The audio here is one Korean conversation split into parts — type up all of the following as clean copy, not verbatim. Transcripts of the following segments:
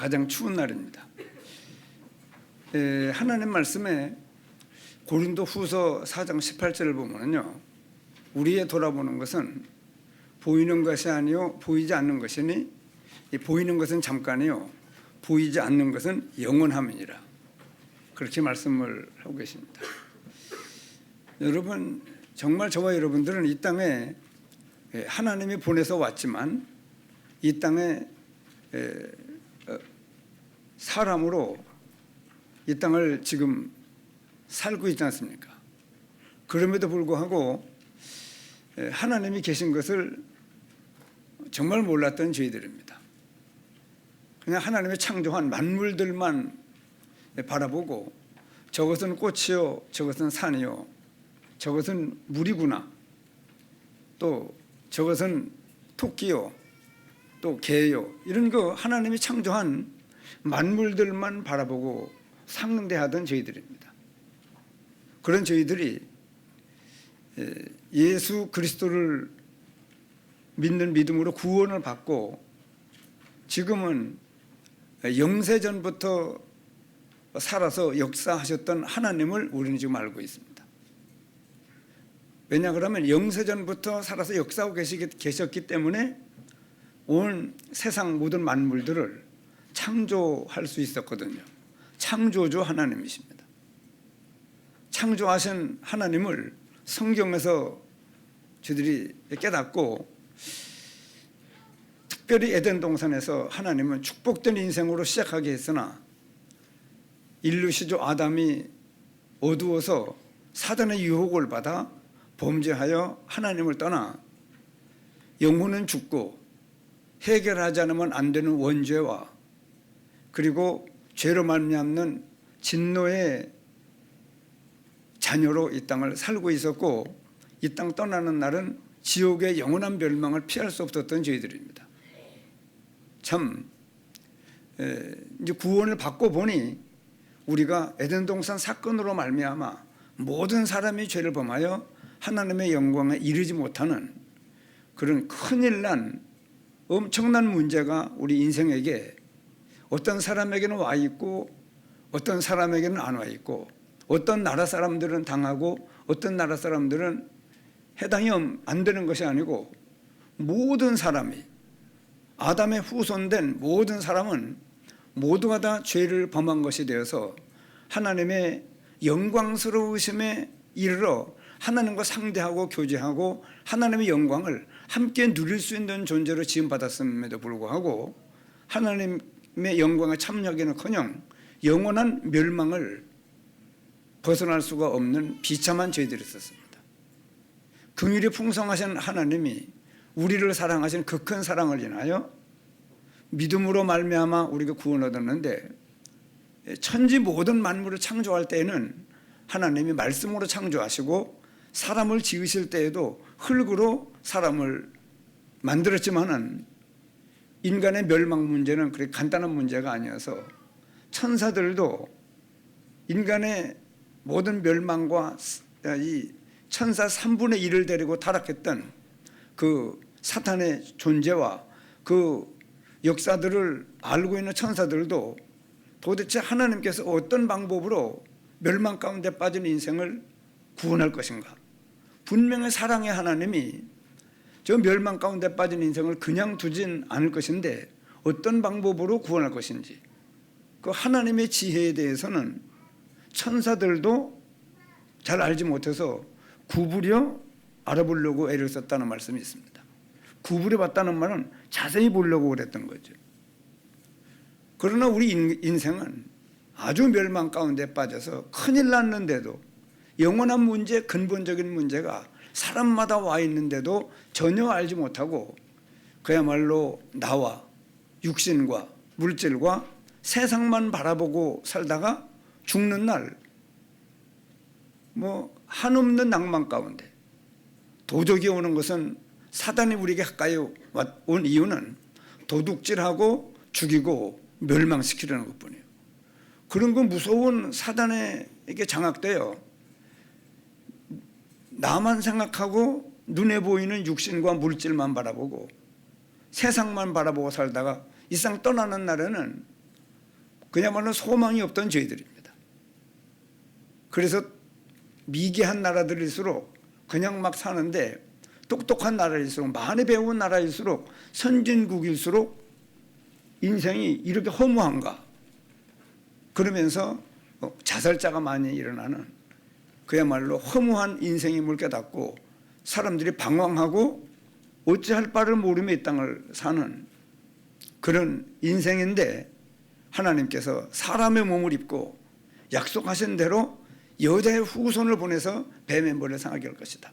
가장 추운 날입니다. 하나님 말씀에 고린도 후서 4장 18절을 보면요, 우리의 돌아보는 것은 보이는 것이 아니요 보이지 않는 것이니 보이는 것은 잠깐이요 보이지 않는 것은 영원함이니라, 그렇게 말씀을 하고 계십니다. 여러분, 정말 저와 여러분들은 이 땅에 하나님이 보내서 왔지만 이 땅에 사람으로 이 땅을 지금 살고 있지 않습니까? 그럼에도 불구하고 하나님이 계신 것을 정말 몰랐던 저희들입니다. 그냥 하나님의 창조한 만물들만 바라보고 저것은 꽃이요, 저것은 산이요, 저것은 물이구나, 또 저것은 토끼요, 또 개요, 이런 거 하나님이 창조한 만물들만 바라보고 상대하던 저희들입니다. 그런 저희들이 예수 그리스도를 믿는 믿음으로 구원을 받고 지금은 영세전부터 살아서 역사하셨던 하나님을 우리는 지금 알고 있습니다. 왜냐 그러면 영세전부터 살아서 역사하고 계셨기 때문에 온 세상 모든 만물들을 창조할 수 있었거든요. 창조주 하나님이십니다. 창조하신 하나님을 성경에서 저희들이 깨닫고, 특별히 에덴 동산에서 하나님은 축복된 인생으로 시작하게 했으나 인류 시조 아담이 어두워서 사단의 유혹을 받아 범죄하여 하나님을 떠나 영혼은 죽고 해결하지 않으면 안 되는 원죄와 그리고 죄로 말미암는 진노의 자녀로 이 땅을 살고 있었고, 이 땅 떠나는 날은 지옥의 영원한 멸망을 피할 수 없었던 저희들입니다. 참 이제 구원을 받고 보니 우리가 에덴 동산 사건으로 말미암아 모든 사람이 죄를 범하여 하나님의 영광에 이르지 못하는 그런 큰일 난 엄청난 문제가 우리 인생에게 어떤 사람에게는 와 있고 어떤 사람에게는 안 와 있고, 어떤 나라 사람들은 당하고 어떤 나라 사람들은 해당이 안 되는 것이 아니고, 모든 사람이, 아담의 후손된 모든 사람은 모두가 다 죄를 범한 것이 되어서 하나님의 영광스러우심에 이르러 하나님과 상대하고 교제하고 하나님의 영광을 함께 누릴 수 있는 존재로 지음받았음에도 불구하고 하나님의 영광에 참여하기는커녕 영원한 멸망을 벗어날 수가 없는 비참한 저희들이 있었습니다. 긍휼이 풍성하신 하나님이 우리를 사랑하신 그 큰 사랑을 인하여 믿음으로 말미암아 우리가 구원 얻었는데, 천지 모든 만물을 창조할 때에는 하나님이 말씀으로 창조하시고 사람을 지으실 때에도 흙으로 사람을 만들었지만은 인간의 멸망 문제는 그렇게 간단한 문제가 아니어서 천사들도 인간의 모든 멸망과 이 천사 3분의 1을 데리고 타락했던 그 사탄의 존재와 그 역사들을 알고 있는 천사들도 도대체 하나님께서 어떤 방법으로 멸망 가운데 빠진 인생을 구원할 것인가, 분명히 사랑의 하나님이 저 멸망 가운데 빠진 인생을 그냥 두진 않을 것인데 어떤 방법으로 구원할 것인지, 그 하나님의 지혜에 대해서는 천사들도 잘 알지 못해서 구부려 알아보려고 애를 썼다는 말씀이 있습니다. 구부려 봤다는 말은 자세히 보려고 그랬던 거죠. 그러나 우리 인생은 아주 멸망 가운데 빠져서 큰일 났는데도, 영원한 문제, 근본적인 문제가 사람마다 와 있는데도 전혀 알지 못하고 그야말로 나와 육신과 물질과 세상만 바라보고 살다가 죽는 날 한없는 낭만 가운데, 도적이 오는 것은 사단이 우리에게 가까이 온 이유는 도둑질하고 죽이고 멸망시키려는 것뿐이에요. 그런 건 무서운 사단에게 장악되어 나만 생각하고 눈에 보이는 육신과 물질만 바라보고 세상만 바라보고 살다가 이 세상 떠나는 날에는 그야말로 소망이 없던 저희들입니다. 그래서 미개한 나라들일수록 그냥 막 사는데, 똑똑한 나라일수록, 많이 배운 나라일수록, 선진국일수록 인생이 이렇게 허무한가, 그러면서 자살자가 많이 일어나는 그야말로 허무한 인생임을 깨닫고 사람들이 방황하고 어찌할 바를 모르며 이 땅을 사는 그런 인생인데, 하나님께서 사람의 몸을 입고 약속하신 대로 여자의 후손을 보내서 뱀의 머리를 상하게 할 것이다.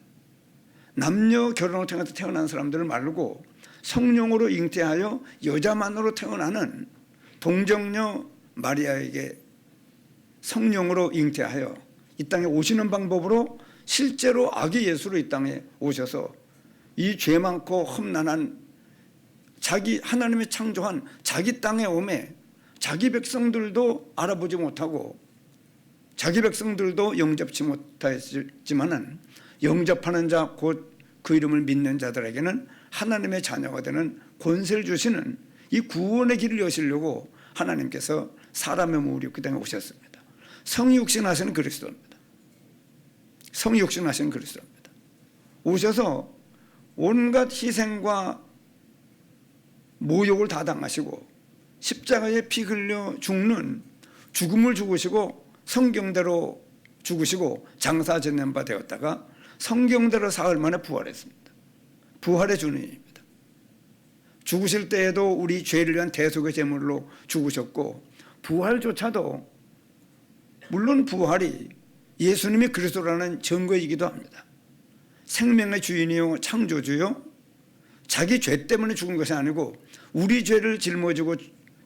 남녀 결혼을 통해서 태어난 사람들을 말고 성령으로 잉태하여 여자만으로 태어나는 동정녀 마리아에게 성령으로 잉태하여 이 땅에 오시는 방법으로 실제로 아기 예수로 이 땅에 오셔서 이 죄 많고 험난한 자기 하나님이 창조한 자기 땅에 오매 자기 백성들도 알아보지 못하고 자기 백성들도 영접치 못했지만은 영접하는 자 곧 그 이름을 믿는 자들에게는 하나님의 자녀가 되는 권세를 주시는 이 구원의 길을 여시려고 하나님께서 사람의 몸을 입고 땅에 오셨습니다. 성육신하신 그리스도입니다. 성육신하신 그리스도입니다. 오셔서 온갖 희생과 모욕을 다 당하시고 십자가에 피 흘려 죽는 죽음을 죽으시고 성경대로 죽으시고 장사짓는 바 되었다가 성경대로 사흘 만에 부활했습니다. 부활의 주님입니다. 죽으실 때에도 우리 죄를 위한 대속의 제물로 죽으셨고, 부활조차도 물론 부활이 예수님이 그리스도라는 증거이기도 합니다. 생명의 주인이요 창조주요, 자기 죄 때문에 죽은 것이 아니고 우리 죄를 짊어지고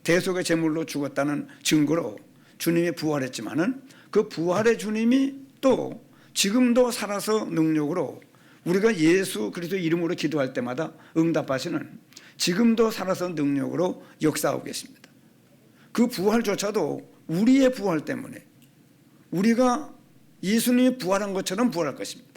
대속의 제물로 죽었다는 증거로 주님이 부활했지만은, 그 부활의 주님이 또 지금도 살아서 능력으로 우리가 예수 그리스도 이름으로 기도할 때마다 응답하시는, 지금도 살아서 능력으로 역사하고 계십니다. 그 부활조차도 우리의 부활 때문에 우리가 예수님이 부활한 것처럼 부활할 것입니다.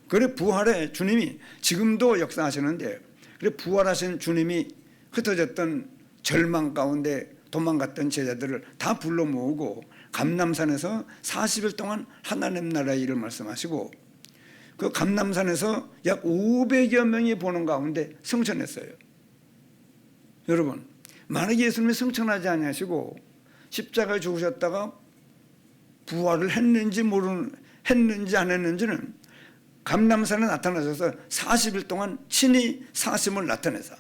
그래 부활의 주님이 지금도 역사하시는데, 그래 부활하신 주님이 흩어졌던 절망 가운데 도망갔던 제자들을 다 불러 모으고 감람산에서 40일 동안 하나님 나라의 일을 말씀하시고, 그 감람산에서 약 500여 명이 보는 가운데 성천했어요. 여러분, 만약에 예수님이 성천하지 아니하시고 십자가에 죽으셨다가 부활을 했는지 했는지 안 했는지는 감람산에 나타나셔서 40일 동안 친히 사심을 나타내사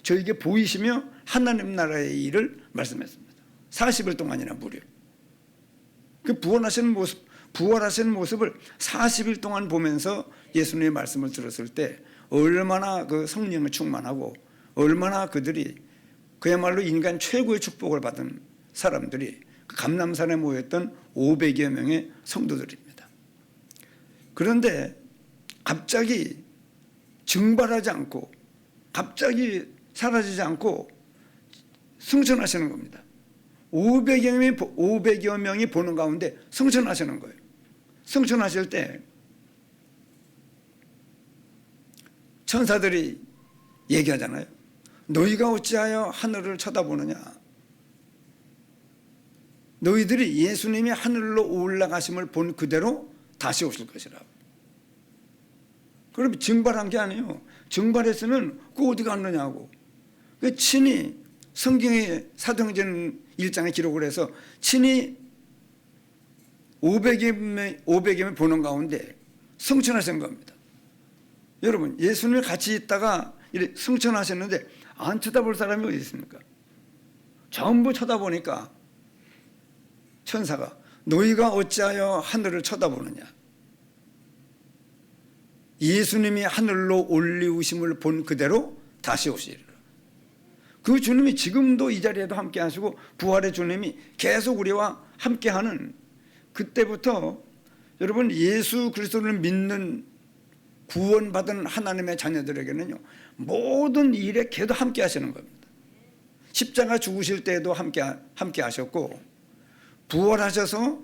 저에게 보이시며 하나님 나라의 일을 말씀했습니다. 40일 동안이나 무려. 그 부활하시는 모습을 40일 동안 보면서 예수님의 말씀을 들었을 때 얼마나 그 성령에 충만하고 얼마나 그들이 그야말로 인간 최고의 축복을 받은 사람들이 그 감람산에 모였던 500여 명의 성도들입니다. 그런데 갑자기 증발하지 않고 갑자기 사라지지 않고 승천하시는 겁니다. 500여 명이 보는 가운데 승천하시는 거예요. 승천하실 때 천사들이 얘기하잖아요. 너희가 어찌하여 하늘을 쳐다보느냐. 너희들이 예수님이 하늘로 올라가심을 본 그대로 다시 오실 것이라고. 그럼 증발한 게 아니에요. 증발했으면 그 어디 갔느냐고. 그 친히 성경의 사도행전 1장에 기록을 해서 친히 500여 명 보는 가운데 승천하신 겁니다. 여러분, 예수님이 같이 있다가 승천하셨는데 안 쳐다볼 사람이 어디 있습니까? 전부 쳐다보니까 천사가 너희가 어찌하여 하늘을 쳐다보느냐. 예수님이 하늘로 올리우심을 본 그대로 다시 오시리라. 그 주님이 지금도 이 자리에도 함께 하시고 부활의 주님이 계속 우리와 함께하는, 그때부터 여러분 예수 그리스도를 믿는 구원받은 하나님의 자녀들에게는요 모든 일에 계속 함께 하시는 겁니다. 십자가 죽으실 때에도 함께 하셨고 부활하셔서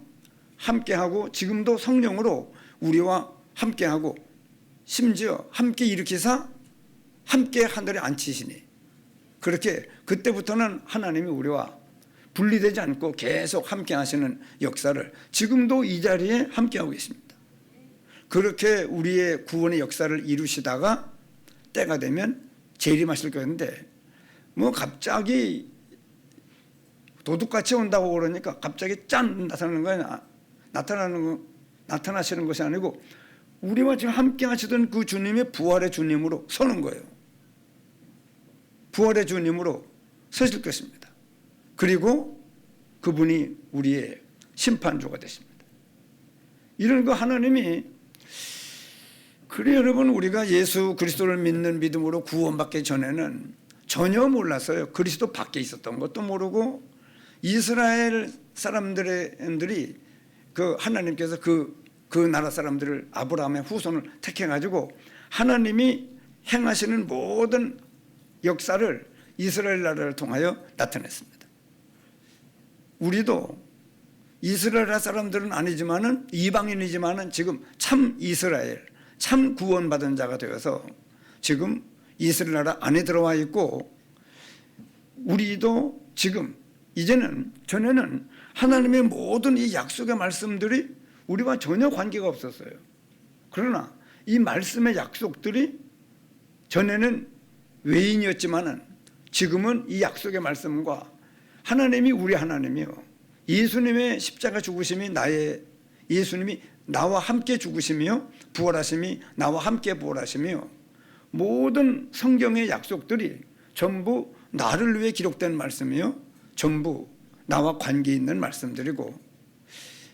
함께하고 지금도 성령으로 우리와 함께하고 심지어 함께 일으키사 함께 하늘에 앉히시니, 그렇게 그때부터는 하나님이 우리와 분리되지 않고 계속 함께 하시는 역사를 지금도 이 자리에 함께하고 계십니다. 그렇게 우리의 구원의 역사를 이루시다가 때가 되면 재림하실 거였는데 뭐 갑자기 도둑같이 온다고 그러니까 갑자기 짠 나타나는 거야. 나타나시는 것이 아니고 우리와 지금 함께 하시던 그 주님의 부활의 주님으로 서는 거예요. 부활의 주님으로 서실 것입니다. 그리고 그분이 우리의 심판주가 되십니다. 이런 거 하나님이 그래 여러분 우리가 예수 그리스도를 믿는 믿음으로 구원받기 전에는 전혀 몰랐어요. 그리스도 밖에 있었던 것도 모르고 이스라엘 사람들이 그 하나님께서 그 나라 사람들을 아브라함의 후손을 택해가지고 하나님이 행하시는 모든 역사를 이스라엘 나라를 통하여 나타냈습니다. 우리도 이스라엘 사람들은 아니지만은 이방인이지만은 지금 참 이스라엘, 참 구원받은 자가 되어서 지금 이스라엘 나라 안에 들어와 있고 우리도 지금 이제는 전에는 하나님의 모든 이 약속의 말씀들이 우리와 전혀 관계가 없었어요. 그러나 이 말씀의 약속들이 전에는 외인이었지만은 지금은 이 약속의 말씀과 하나님이 우리 하나님이요. 예수님의 십자가 죽으심이 예수님이 나와 함께 죽으시며 부활하심이 나와 함께 부활하시며 모든 성경의 약속들이 전부 나를 위해 기록된 말씀이요. 전부 나와 관계 있는 말씀들이고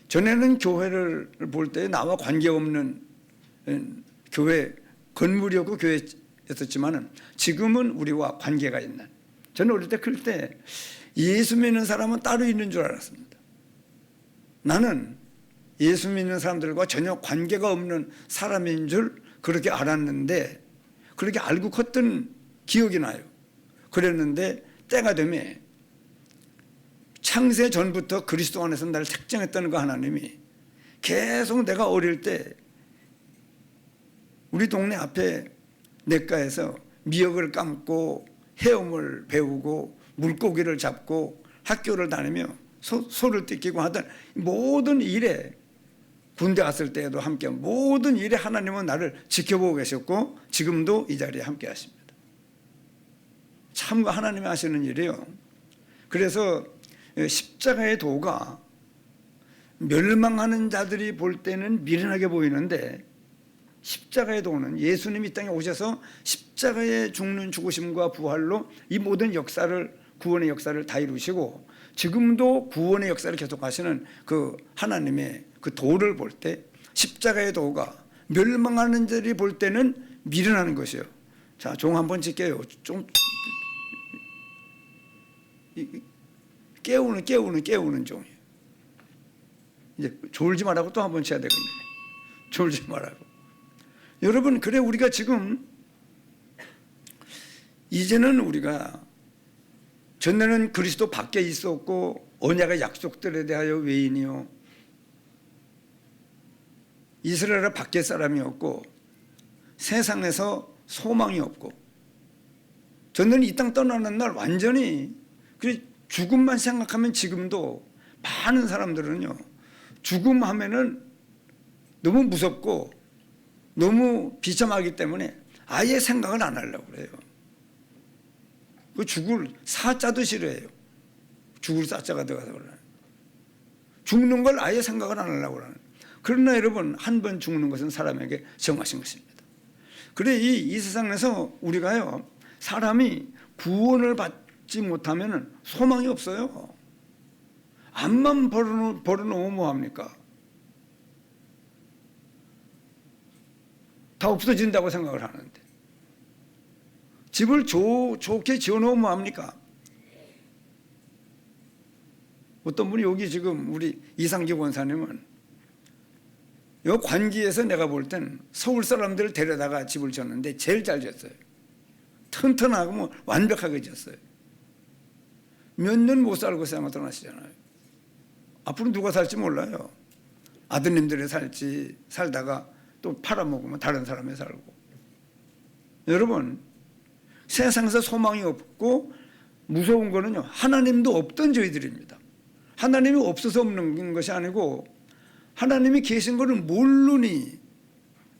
전에는 교회를 볼 때 나와 관계없는 교회 건물이었고 교회였었지만은 지금은 우리와 관계가 있는 저는 어릴 때 클 때 예수 믿는 사람은 따로 있는 줄 알았습니다. 나는 예수 믿는 사람들과 전혀 관계가 없는 사람인 줄 그렇게 알았는데 그렇게 알고 컸던 기억이 나요. 그랬는데 때가 되면 창세 전부터 그리스도 안에서 나를 택정했다는 거 하나님이 계속 내가 어릴 때 우리 동네 앞에 냇가에서 미역을 감고 헤엄을 배우고 물고기를 잡고 학교를 다니며 소를 뜯기고 하던 모든 일에 군대 갔을 때에도 함께 모든 일에 하나님은 나를 지켜보고 계셨고 지금도 이 자리에 함께 하십니다. 참 하나님이 하시는 일이에요. 그래서 십자가의 도가 멸망하는 자들이 볼 때는 미련하게 보이는데 십자가의 도는 예수님이 이 땅에 오셔서 십자가에 죽는 죽으심과 부활로 이 모든 역사를 구원의 역사를 다 이루시고 지금도 구원의 역사를 계속하시는 그 하나님의 그 도를 볼 때 십자가의 도가 멸망하는 자들이 볼 때는 미련하는 것이에요. 자, 종 한번 칠게요. 좀 깨우는 종이에요. 이제 졸지 말라고 또 한번 쳐야 되겠네. 졸지 말라고. 여러분, 그래 우리가 지금 이제는 우리가 전에는 그리스도 밖에 있었고 언약의 약속들에 대하여 외인이요 이스라엘 밖의 사람이었고 세상에서 소망이 없고 전에는 이 땅 떠나는 날 완전히 죽음만 생각하면 지금도 많은 사람들은요 죽음 하면은 너무 무섭고 너무 비참하기 때문에 아예 생각을 안 하려고 그래요. 그 죽을 사자도 싫어해요. 죽을 사자가 들어가서 그러는. 죽는 걸 아예 생각을 안 하려고 그러는. 그러나 여러분 한 번 죽는 것은 사람에게 정하신 것입니다. 그래 이 세상에서 우리가요 사람이 구원을 받지 못하면 소망이 없어요. 암만 벌어놓으면 뭐합니까? 다 없어진다고 생각을 하는데 집을 좋게 지어놓으면 뭐합니까? 어떤 분이 여기 지금 우리 이상기 원사님은 이 관기에서 내가 볼 땐 서울 사람들을 데려다가 집을 지었는데 제일 잘 지었어요. 튼튼하고 뭐 완벽하게 지었어요. 몇 년 못 살고 세상을 떠나시잖아요. 앞으로 누가 살지 몰라요. 아드님들이 살다가 또 팔아먹으면 다른 사람이 살고. 여러분 세상에서 소망이 없고 무서운 거는요, 하나님도 없던 저희들입니다. 하나님이 없어서 없는 것이 아니고 하나님이 계신 거를 모르니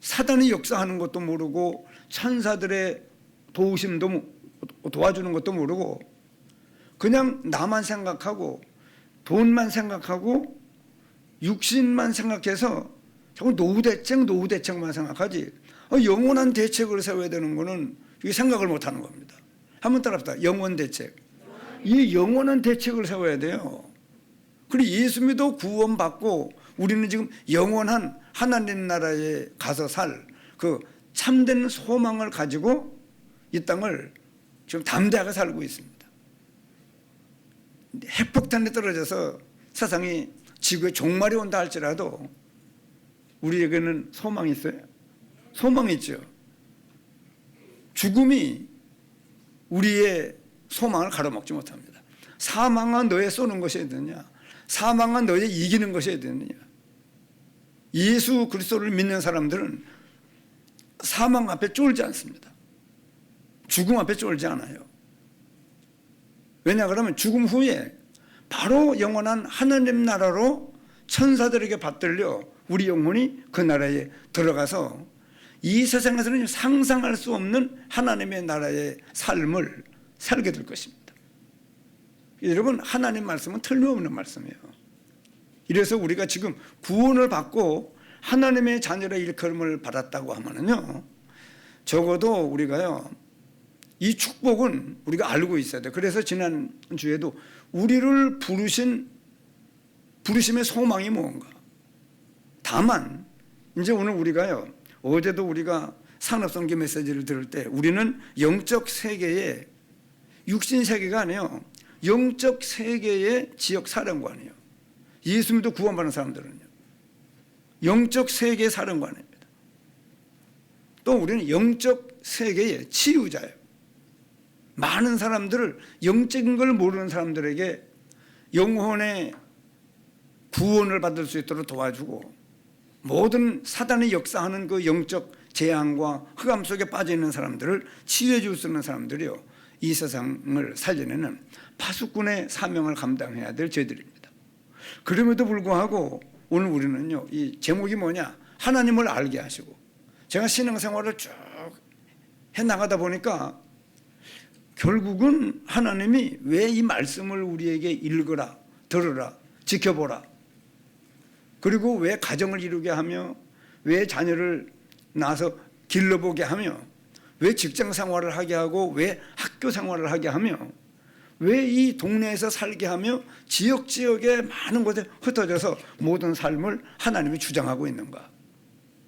사단이 역사하는 것도 모르고 천사들의 도우심도 도와주는 것도 모르고 그냥 나만 생각하고 돈만 생각하고 육신만 생각해서 자꾸 노후대책만 생각하지 영원한 대책을 세워야 되는 거는 이게 생각을 못하는 겁니다. 한번 따라합시다. 영원 대책. 이 영원한 대책을 세워야 돼요. 그리고 예수 믿어 구원받고 우리는 지금 영원한 하나님 나라에 가서 살 그 참된 소망을 가지고 이 땅을 지금 담대하게 살고 있습니다. 핵폭탄에 떨어져서 세상이 지구의 종말이 온다 할지라도 우리에게는 소망이 있어요? 소망이 있죠. 죽음이 우리의 소망을 가로막지 못합니다. 사망은 너의 쏘는 것이어야 되느냐? 사망은 너의 이기는 것이어야 되느냐? 예수 그리스도를 믿는 사람들은 사망 앞에 쫄지 않습니다. 죽음 앞에 쫄지 않아요. 왜냐 그러면 죽음 후에 바로 영원한 하나님 나라로 천사들에게 받들려 우리 영혼이 그 나라에 들어가서 이 세상에서는 상상할 수 없는 하나님의 나라의 삶을 살게 될 것입니다. 여러분, 하나님 말씀은 틀림없는 말씀이에요. 이래서 우리가 지금 구원을 받고 하나님의 자녀의 일컬음을 받았다고 하면은요, 적어도 우리가요, 이 축복은 우리가 알고 있어야 돼요. 그래서 지난 주에도 우리를 부르심의 소망이 뭔가. 다만 이제 오늘 우리가요, 어제도 우리가 산업선교 메시지를 들을 때 우리는 영적 세계의 육신 세계가 아니에요. 영적 세계의 지역 사령관이에요. 예수 믿어 구원받는 사람들은요, 영적 세계의 사령관입니다. 또 우리는 영적 세계의 치유자예요. 많은 사람들을, 영적인 걸 모르는 사람들에게 영혼의 구원을 받을 수 있도록 도와주고 모든 사단이 역사하는 그 영적 재앙과 흑암 속에 빠져 있는 사람들을 치유해 줄 수 있는 사람들이요, 이 세상을 살려내는 파수꾼의 사명을 감당해야 될 저희들입니다. 그럼에도 불구하고 오늘 우리는요, 이 제목이 뭐냐? 하나님을 알게 하시고. 제가 신앙생활을 쭉 해나가다 보니까 결국은 하나님이 왜 이 말씀을 우리에게 읽으라, 들으라, 지켜보라, 그리고 왜 가정을 이루게 하며, 왜 자녀를 낳아서 길러보게 하며, 왜 직장 생활을 하게 하고, 왜 학교 생활을 하게 하며, 왜 이 동네에서 살게 하며 지역에 많은 곳에 흩어져서 모든 삶을 하나님이 주장하고 있는가?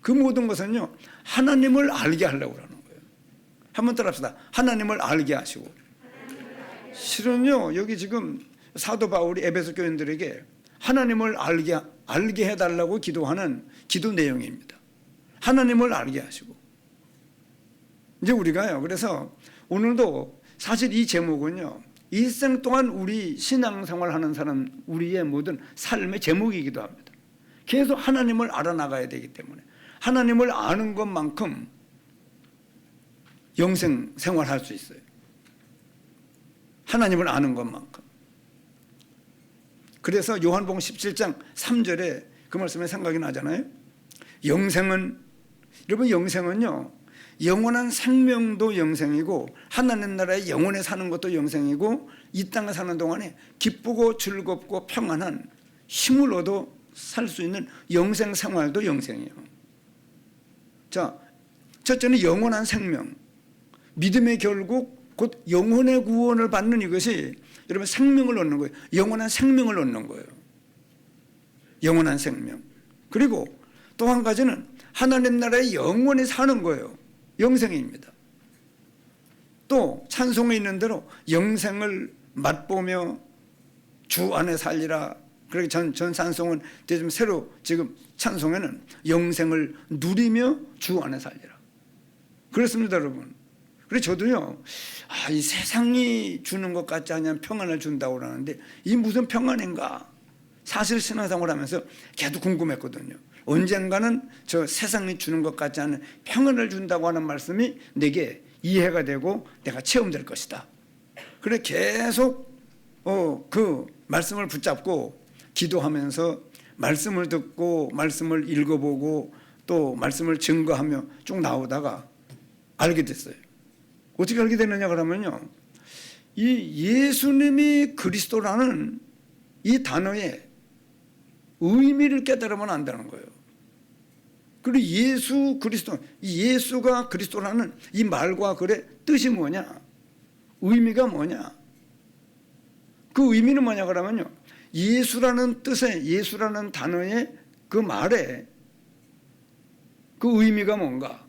그 모든 것은요, 하나님을 알게 하려고 하는 거예요. 한번 따라합시다. 하나님을 알게 하시고. 실은요, 여기 지금 사도 바울이 에베소 교인들에게 하나님을 알게 해달라고 기도하는 기도 내용입니다. 하나님을 알게 하시고. 이제 우리가요, 그래서 오늘도 사실 이 제목은요, 일생 동안 우리 신앙생활 하는 사람, 우리의 모든 삶의 제목이기도 합니다. 계속 하나님을 알아나가야 되기 때문에 하나님을 아는 것만큼 영생 생활할 수 있어요. 하나님을 아는 것만큼. 그래서 요한복음 17장 3절에 그 말씀이 생각이 나잖아요. 영생은, 여러분, 영생은요, 영원한 생명도 영생이고 하나님 나라에 영원에 사는 것도 영생이고 이 땅에 사는 동안에 기쁘고 즐겁고 평안한 힘을 얻어 살 수 있는 영생 생활도 영생이에요. 자, 첫째는 영원한 생명. 믿음의 결국 곧 영혼의 구원을 받는 이것이 여러분 생명을 얻는 거예요. 영원한 생명을 얻는 거예요. 영원한 생명. 그리고 또 한 가지는 하나님 나라에 영원히 사는 거예요. 영생입니다. 또 찬송에 있는 대로 영생을 맛보며 주 안에 살리라. 그렇게 전 찬송은 좀 새로 지금 찬송에는 영생을 누리며 주 안에 살리라. 그렇습니다, 여러분. 그래서 저도요, 이 세상이 주는 것 같지 않냐, 평안을 준다고 그러는데 이 무슨 평안인가? 사실 신앙생활 하면서 걔도 궁금했거든요. 언젠가는 저 세상이 주는 것 같지 않은 평안을 준다고 하는 말씀이 내게 이해가 되고 내가 체험될 것이다. 그래 계속 그 말씀을 붙잡고 기도하면서 말씀을 듣고 말씀을 읽어보고 또 말씀을 증거하며 쭉 나오다가 알게 됐어요. 어떻게 알게 되느냐 그러면요, 이 예수님이 그리스도라는 이 단어의 의미를 깨달으면 안 되는 거예요. 그리고 예수 그리스도, 이 예수가 그리스도라는 이 말과 글의 뜻이 뭐냐, 의미가 뭐냐. 그 의미는 뭐냐 그러면요, 예수라는 뜻의, 예수라는 단어의 그 말에 그 의미가 뭔가,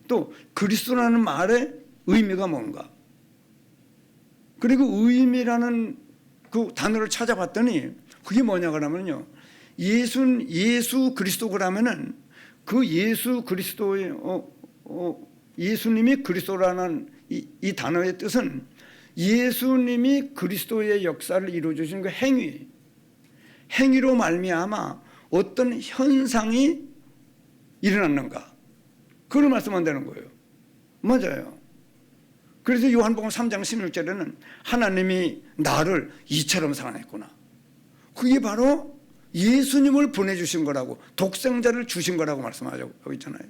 또 그리스도라는 말의 의미가 뭔가. 그리고 의미라는 그 단어를 찾아봤더니 그게 뭐냐 그러면요, 예수 그리스도 그러면은 그 예수 그리스도의 예수님이 그리스도라는 이 단어의 뜻은 예수님이 그리스도의 역사를 이루어 주신 그 행위로 말미암아 어떤 현상이 일어났는가, 그걸 말씀한다는 거예요. 맞아요. 그래서 요한복음 3장 16절에는 하나님이 나를 이처럼 사랑했구나, 그게 바로 예수님을 보내주신 거라고, 독생자를 주신 거라고 말씀하고 있잖아요.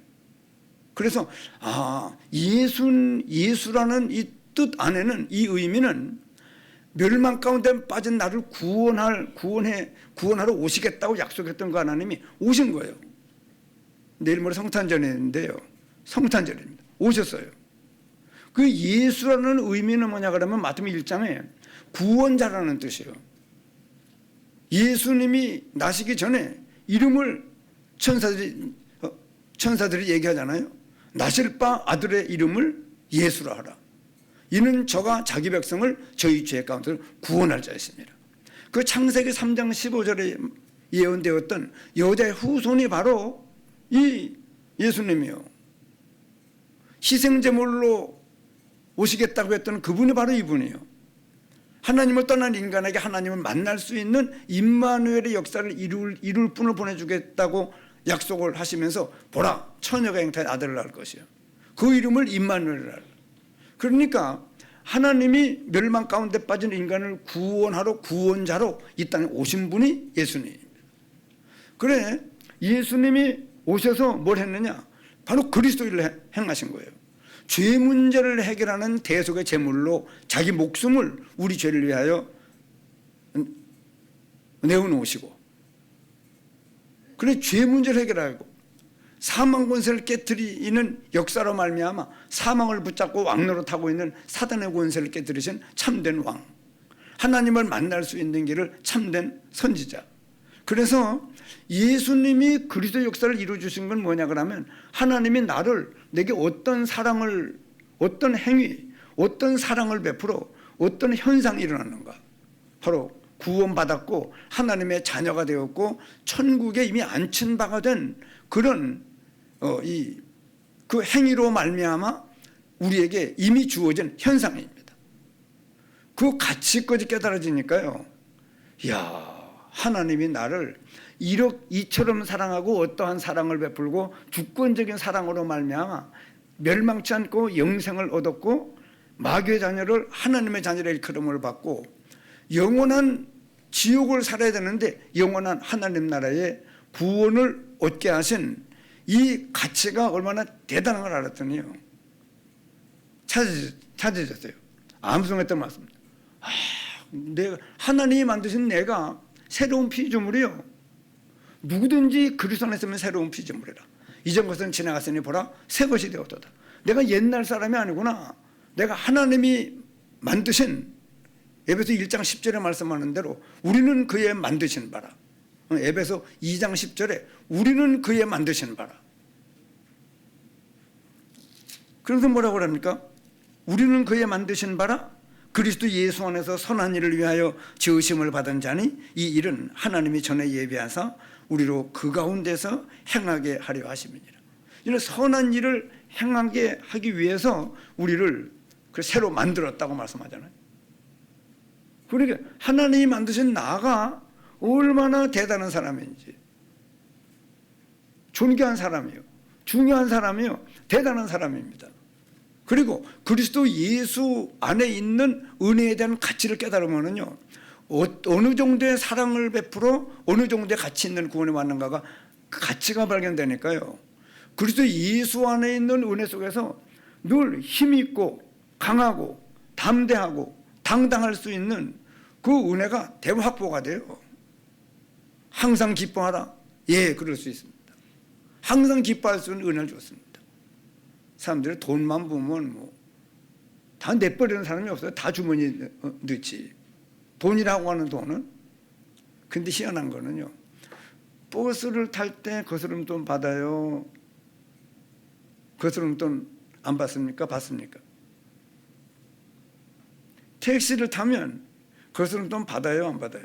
그래서 예수라는 이 뜻 안에는, 이 의미는 멸망 가운데 빠진 나를 구원하러 오시겠다고 약속했던 그 하나님이 오신 거예요. 내일 모레 성탄절인데요, 성탄절입니다. 오셨어요. 그 예수라는 의미는 뭐냐 그러면 마태복음 1장에 구원자라는 뜻이에요. 예수님이 나시기 전에 이름을 천사들이 얘기하잖아요. 나실 바 아들의 이름을 예수라 하라. 이는 저가 자기 백성을 저희 죄 가운데서 구원할 자였습니다. 그 창세기 3장 15절에 예언되었던 여자의 후손이 바로 이 예수님이요, 희생제물로 오시겠다고 했던 그분이 바로 이분이요, 하나님을 떠난 인간에게 하나님을 만날 수 있는 임마누엘의 역사를 이룰 분을 보내주겠다고 약속을 하시면서 보라, 처녀가 잉태한 아들을 낳을 것이요, 그 이름을 임마누엘이라. 그러니까 하나님이 멸망 가운데 빠진 인간을 구원하러, 구원자로 이 땅에 오신 분이 예수님입니다. 그래, 예수님이 오셔서 뭘 했느냐, 바로 그리스도 일을 행하신 거예요. 죄 문제를 해결하는 대속의 제물로 자기 목숨을 우리 죄를 위하여 내어놓으시고, 그래 죄 문제를 해결하고 사망 권세를 깨뜨리는 역사로 말미암아 사망을 붙잡고 왕노릇하고 있는 사단의 권세를 깨뜨리신 참된 왕, 하나님을 만날 수 있는 길을 참된 선지자. 그래서 예수님이 그리스도 역사를 이루어 주신 건 뭐냐 그러면, 하나님이 내게 어떤 사랑을, 어떤 행위, 어떤 사랑을 베풀어 어떤 현상이 일어났는가, 바로 구원받았고 하나님의 자녀가 되었고 천국에 이미 앉힌 바가 된 그런 그 행위로 말미암아 우리에게 이미 주어진 현상입니다. 그 가치까지 깨달아지니까요, 이야, 하나님이 나를 이처럼 사랑하고 어떠한 사랑을 베풀고 주권적인 사랑으로 말미암아 멸망치 않고 영생을 얻었고 마귀의 자녀를 하나님의 자녀라 일컬음을 받고 영원한 지옥을 살아야 되는데 영원한 하나님 나라의 구원을 얻게 하신 이 가치가 얼마나 대단한 걸 알았더니요, 찾아졌어요. 암송했던 말씀입니다. 하나님이 만드신 내가 새로운 피조물이요, 누구든지 그리스도 안에 있으면 새로운 피조물이라. 이전 것은 지나갔으니 보라 새 것이 되었도다. 내가 옛날 사람이 아니구나. 내가 하나님이 만드신, 에베소 1장 10절에 말씀하는 대로 우리는 그의 만드신 바라. 에베소 2장 10절에 우리는 그의 만드신 바라. 그래서 뭐라고 합니까? 우리는 그의 만드신 바라, 그리스도 예수 안에서 선한 일을 위하여 지으심을 받은 자니 이 일은 하나님이 전에 예비하사 우리로 그 가운데서 행하게 하려 하심이니라. 이런 선한 일을 행하게 하기 위해서 우리를 새로 만들었다고 말씀하잖아요. 그러니까 하나님이 만드신 나가 얼마나 대단한 사람인지, 존귀한 사람이요, 중요한 사람이요, 대단한 사람입니다. 그리고 그리스도 예수 안에 있는 은혜에 대한 가치를 깨달으면은요, 어느 정도의 사랑을 베풀어 어느 정도의 가치 있는 구원에 왔는가가 그 가치가 발견되니까요. 그리스도 예수 안에 있는 은혜 속에서 늘 힘있고 강하고 담대하고 당당할 수 있는 그 은혜가 대확보가 돼요. 항상 기뻐하라. 예, 그럴 수 있습니다. 항상 기뻐할 수 있는 은혜를 줬습니다. 사람들이 돈만 보면 다 내버리는 사람이 없어요. 다 주머니에 넣지. 돈이라고 하는 돈은. 근데 희한한 거는요, 버스를 탈 때 거스름돈 받아요? 거스름돈 안 받습니까? 받습니까? 택시를 타면 거스름돈 받아요? 안 받아요?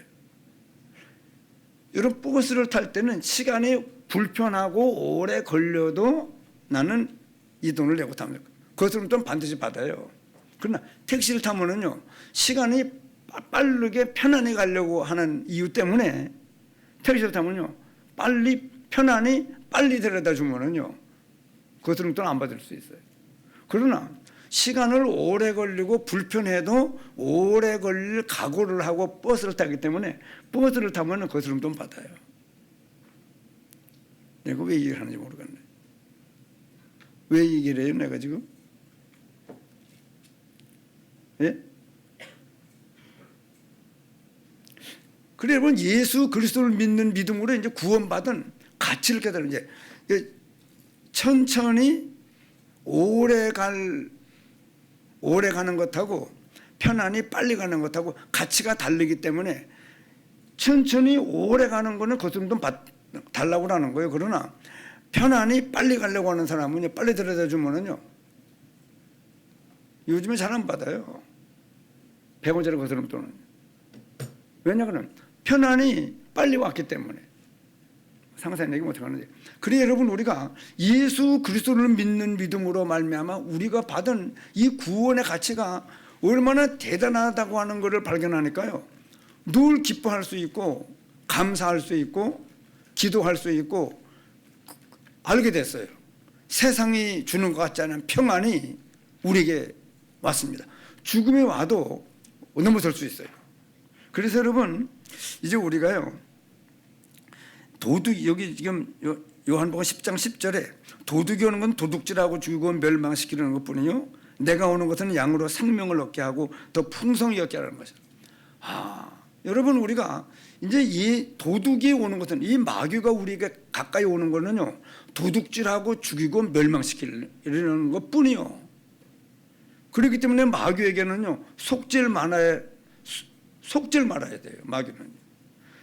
여러분, 버스를 탈 때는 시간이 불편하고 오래 걸려도 나는 이 돈을 내고 탑니다. 거스름돈 반드시 받아요. 그러나 택시를 타면은요, 시간이 빠르게 편안히 가려고 하는 이유 때문에 택시를 타면요, 빨리 편안히 빨리 데려다 주면은요, 거스름돈 안 받을 수 있어요. 그러나 시간을 오래 걸리고 불편해도 오래 걸릴 각오를 하고 버스를 타기 때문에 버스를 타면 거스름돈 받아요. 내가 왜 얘기를 하는지 모르겠네. 왜 얘기를 해요, 내가 지금? 예? 그래, 여러분, 예수 그리스도를 믿는 믿음으로 이제 구원받은 가치를 깨달은, 이제 천천히 오래 가는 것하고 편안히 빨리 가는 것하고 가치가 다르기 때문에 천천히 오래 가는 거는 거스름돈 달라고 하는 거예요. 그러나 편안히 빨리 가려고 하는 사람은 빨리 데려다 주면은요, 요즘에 잘 안 받아요. 100원짜리 거스름돈은. 왜냐하면 편안히 빨리 왔기 때문에. 상세한 얘기 못하는데. 그래, 여러분, 우리가 예수 그리스도를 믿는 믿음으로 말미암아 우리가 받은 이 구원의 가치가 얼마나 대단하다고 하는 것을 발견하니까요, 늘 기뻐할 수 있고 감사할 수 있고 기도할 수 있고 알게 됐어요. 세상이 주는 것 같지 않은 평안이 우리에게 왔습니다. 죽음이 와도 넘어설 수 있어요. 그래서 여러분, 이제 우리가요, 도둑, 여기 지금 요한복음 10장 10절에 도둑이 오는 건 도둑질하고 죽이고 멸망시키는 것뿐이요, 내가 오는 것은 양으로 생명을 얻게 하고 더 풍성히 얻게 하는 것이다. 여러분, 우리가 이제 이 도둑이 오는 것은, 이 마귀가 우리에게 가까이 오는 거는요, 도둑질하고 죽이고 멸망시키려는 것뿐이요. 그렇기 때문에 마귀에게는요, 속질 말아야 돼요. 마귀는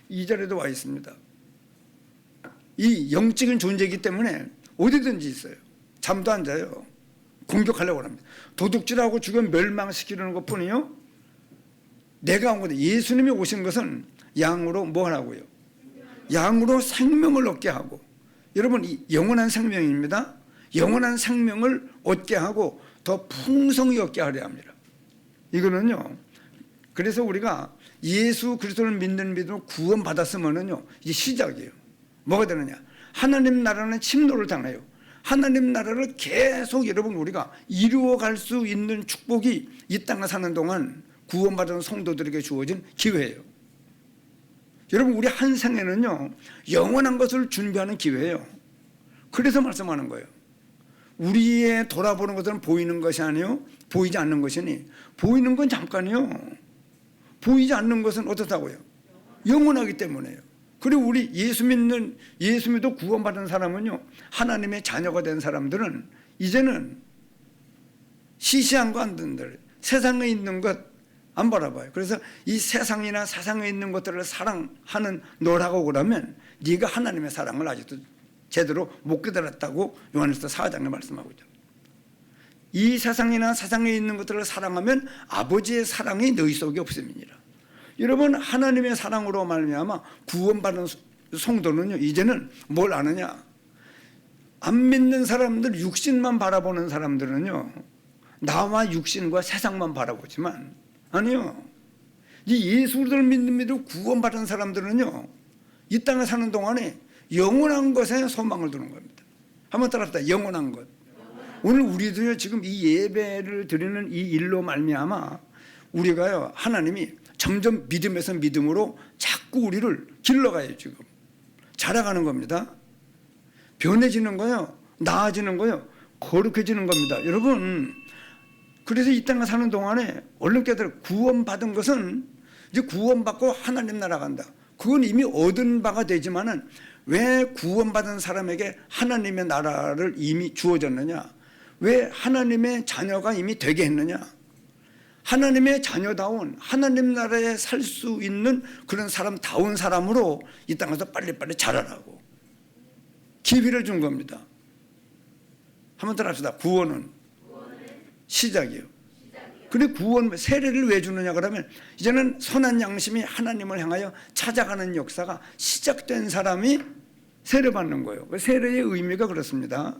이 자리에도 와 있습니다. 이 영적인 존재이기 때문에 어디든지 있어요. 잠도 안 자요. 공격하려고 합니다. 도둑질하고 죽여 멸망시키려는 것뿐이요, 내가 온 거다. 예수님이 오신 것은 양으로 뭐 하라고요? 양으로 생명을 얻게 하고, 여러분, 이 영원한 생명입니다. 영원한 생명을 얻게 하고 더 풍성히 얻게 하려 합니다. 이거는요, 그래서 우리가 예수 그리스도를 믿는 믿음으로 구원받았으면은요, 이제 시작이에요. 뭐가 되느냐? 하나님 나라는 침노를 당해요. 하나님 나라를 계속 여러분 우리가 이루어갈 수 있는 축복이 이 땅에 사는 동안 구원받은 성도들에게 주어진 기회예요. 여러분, 우리 한 생에는요, 영원한 것을 준비하는 기회예요. 그래서 말씀하는 거예요. 우리의 돌아보는 것은 보이는 것이 아니요 보이지 않는 것이니, 보이는 건 잠깐이요, 보이지 않는 것은 어떻다고요? 영원하기 때문에요. 그리고 우리 예수 믿고 구원받은 사람은요, 하나님의 자녀가 된 사람들은 이제는 시시한 거 안 듣는다. 세상에 있는 것 안 바라봐요. 그래서 이 세상이나 세상에 있는 것들을 사랑하는 너라고 그러면 네가 하나님의 사랑을 아직도 제대로 못 깨달았다고 요한일서 4장에 말씀하고 있죠. 이 세상이나 세상에 있는 것들을 사랑하면 아버지의 사랑이 너희 속에 없음이니라. 여러분, 하나님의 사랑으로 말미암아 구원받은 성도는요, 이제는 뭘 아느냐? 안 믿는 사람들, 육신만 바라보는 사람들은요, 나와 육신과 세상만 바라보지만, 아니요, 이 예수를 믿는 믿음으로 구원받은 사람들은요, 이 땅에 사는 동안에 영원한 것에 소망을 두는 겁니다. 한번 따라합시다. 영원한 것. 오늘 우리도요 지금 이 예배를 드리는 이 일로 말미암아 우리가요 하나님이 점점 믿음에서 믿음으로 자꾸 우리를 길러가요. 지금 자라가는 겁니다. 변해지는 거요, 나아지는 거요, 거룩해지는 겁니다. 여러분, 그래서 이 땅에 사는 동안에 얼른 깨달아, 구원받은 것은 이제 구원받고 하나님 나라 간다. 그건 이미 얻은 바가 되지만은 왜 구원받은 사람에게 하나님의 나라를 이미 주어졌느냐? 왜 하나님의 자녀가 이미 되게 했느냐? 하나님의 자녀다운 하나님 나라에 살 수 있는 그런 사람다운 사람으로 이 땅에서 빨리빨리 자라라고 기회를 준 겁니다. 한번 더 합시다. 구원은 시작이에요. 근데 구원 세례를 왜 주느냐 그러면 이제는 선한 양심이 하나님을 향하여 찾아가는 역사가 시작된 사람이 세례받는 거예요. 세례의 의미가 그렇습니다.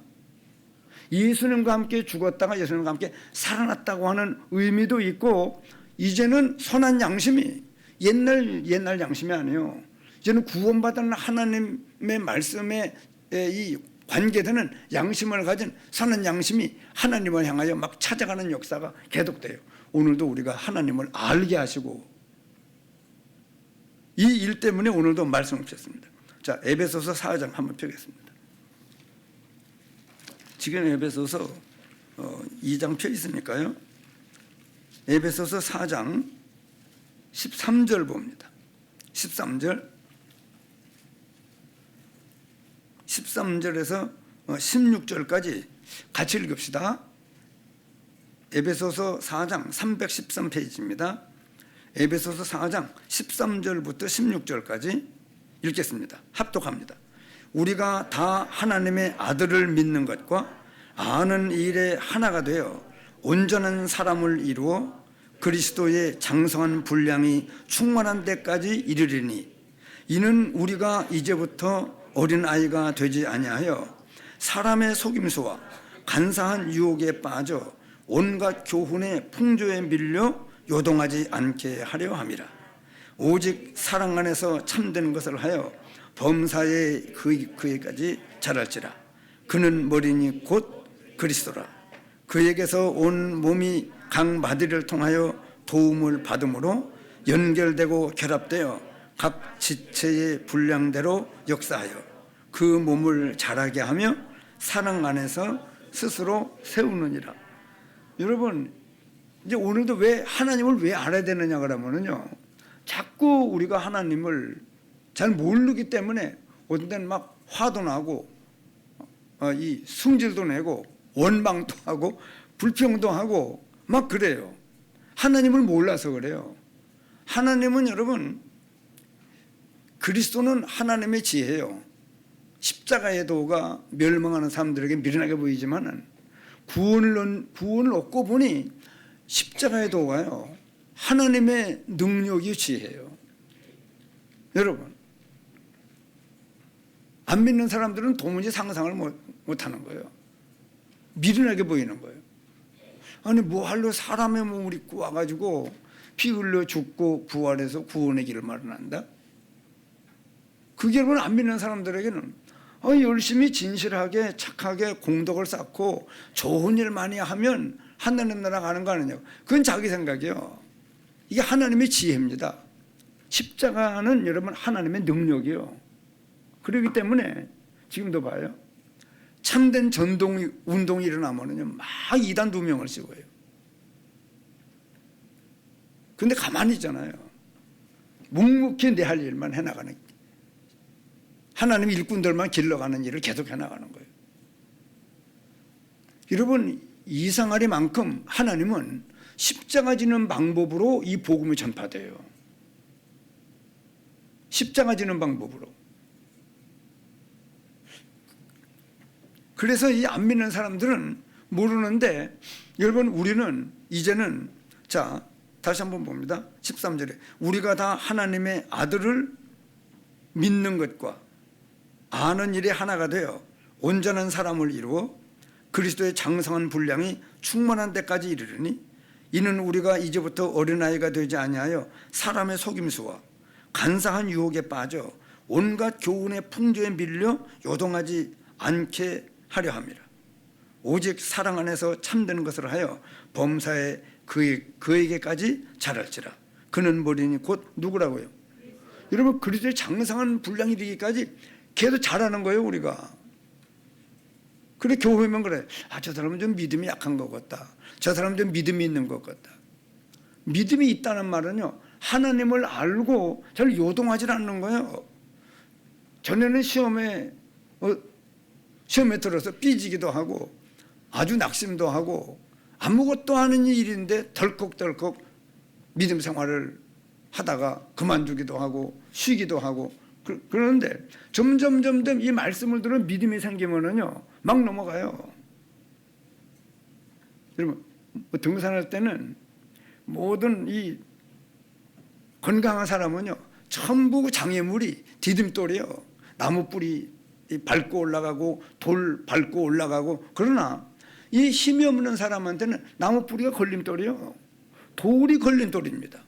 예수님과 함께 죽었다가 예수님과 함께 살아났다고 하는 의미도 있고, 이제는 선한 양심이 옛날 양심이 아니에요. 이제는 구원받은 하나님의 말씀에 이 관계되는 양심을 가진 선한 양심이 하나님을 향하여 막 찾아가는 역사가 계속돼요. 오늘도 우리가 하나님을 알게 하시고 이 일 때문에 오늘도 말씀을 주셨습니다. 자, 에베소서 4장 한번 펴겠습니다. 지금 에베소서 2장 펴 있으니까요. 에베소서 4장 13절 봅니다. 13절에서 16절까지 같이 읽읍시다. 에베소서 4장 313페이지입니다. 에베소서 4장 13절부터 16절까지 읽겠습니다. 합독합니다. 우리가 다 하나님의 아들을 믿는 것과 아는 일에 하나가 되어 온전한 사람을 이루어 그리스도의 장성한 분량이 충만한 데까지 이르리니, 이는 우리가 이제부터 어린아이가 되지 아니하여 사람의 속임수와 간사한 유혹에 빠져 온갖 교훈의 풍조에 밀려 요동하지 않게 하려 함이라. 오직 사랑 안에서 참된 것을 하여 범사에 그에까지 자랄지라. 그는 머리니 곧 그리스도라. 그에게서 온 몸이 각 마디를 통하여 도움을 받음으로 연결되고 결합되어 각 지체의 분량대로 역사하여 그 몸을 자라게 하며 사랑 안에서 스스로 세우느니라. 여러분, 이제 오늘도 왜 하나님을 왜 알아야 되느냐 그러면은요, 자꾸 우리가 하나님을 잘 모르기 때문에 어떤 때는 막 화도 나고 이 승질도 내고 원망도 하고 불평도 하고 막 그래요. 하나님을 몰라서 그래요. 하나님은 여러분, 그리스도는 하나님의 지혜예요. 십자가의 도가 멸망하는 사람들에게 미련하게 보이지만은 구원을 얻고 보니 십자가의 도가요, 하나님의 능력이 지혜예요. 여러분, 안 믿는 사람들은 도무지 상상을 못하는 거예요. 미련하게 보이는 거예요. 아니 뭐 할로 사람의 몸을 입고 와가지고 피 흘려 죽고 부활해서 구원의 길을 마련한다? 그게 여러분 안 믿는 사람들에게는 열심히 진실하게 착하게 공덕을 쌓고 좋은 일 많이 하면 하나님 나라 가는 거 아니냐고. 그건 자기 생각이에요. 이게 하나님의 지혜입니다. 십자가는 여러분 하나님의 능력이요. 그렇기 때문에 지금도 봐요. 참된 전동 운동이 일어나면요, 막 이단 2명을 씌워요. 근데 가만히 있잖아요. 묵묵히 내 할 일만 해나가는, 하나님 일꾼들만 길러가는 일을 계속 해나가는 거예요. 여러분, 이상하리만큼 하나님은 십자가 지는 방법으로 이 복음이 전파돼요. 십자가 지는 방법으로. 그래서 이 안 믿는 사람들은 모르는데, 여러분 우리는 이제는, 자 다시 한번 봅니다. 13절에 우리가 다 하나님의 아들을 믿는 것과 아는 일에 하나가 되어 온전한 사람을 이루어 그리스도의 장성한 분량이 충만한 데까지 이르르니, 이는 우리가 이제부터 어린아이가 되지 아니하여 사람의 속임수와 간사한 유혹에 빠져 온갖 교훈의 풍조에 밀려 요동하지 않게 하려 함이라. 오직 사랑 안에서 참되는 것을 하여 범사에 그에게까지 자랄지라. 그는 머리니 곧 누구라고요? 여러분, 그리스도의 장성한 분량이 이르기까지 계속 자라는 거예요, 우리가. 그래, 교회면 그래. 저 사람은 좀 믿음이 약한 것 같다. 저 사람은 좀 믿음이 있는 것 같다. 믿음이 있다는 말은요, 하나님을 알고 잘 요동하지 않는 거예요. 전에는 시험에 들어서 삐지기도 하고 아주 낙심도 하고 아무것도 아닌 일인데 덜컥덜컥 믿음 생활을 하다가 그만두기도 하고 쉬기도 하고 그러는데 점점 이 말씀을 들어 믿음이 생기면은요 막 넘어가요. 여러분, 등산할 때는 모든 이 건강한 사람은요 전부 장애물이 디딤돌이에요. 나무 뿌리 밟고 올라가고 돌 밟고 올라가고. 그러나 이 힘이 없는 사람한테는 나무 뿌리가 걸림돌이에요. 돌이 걸림돌입니다.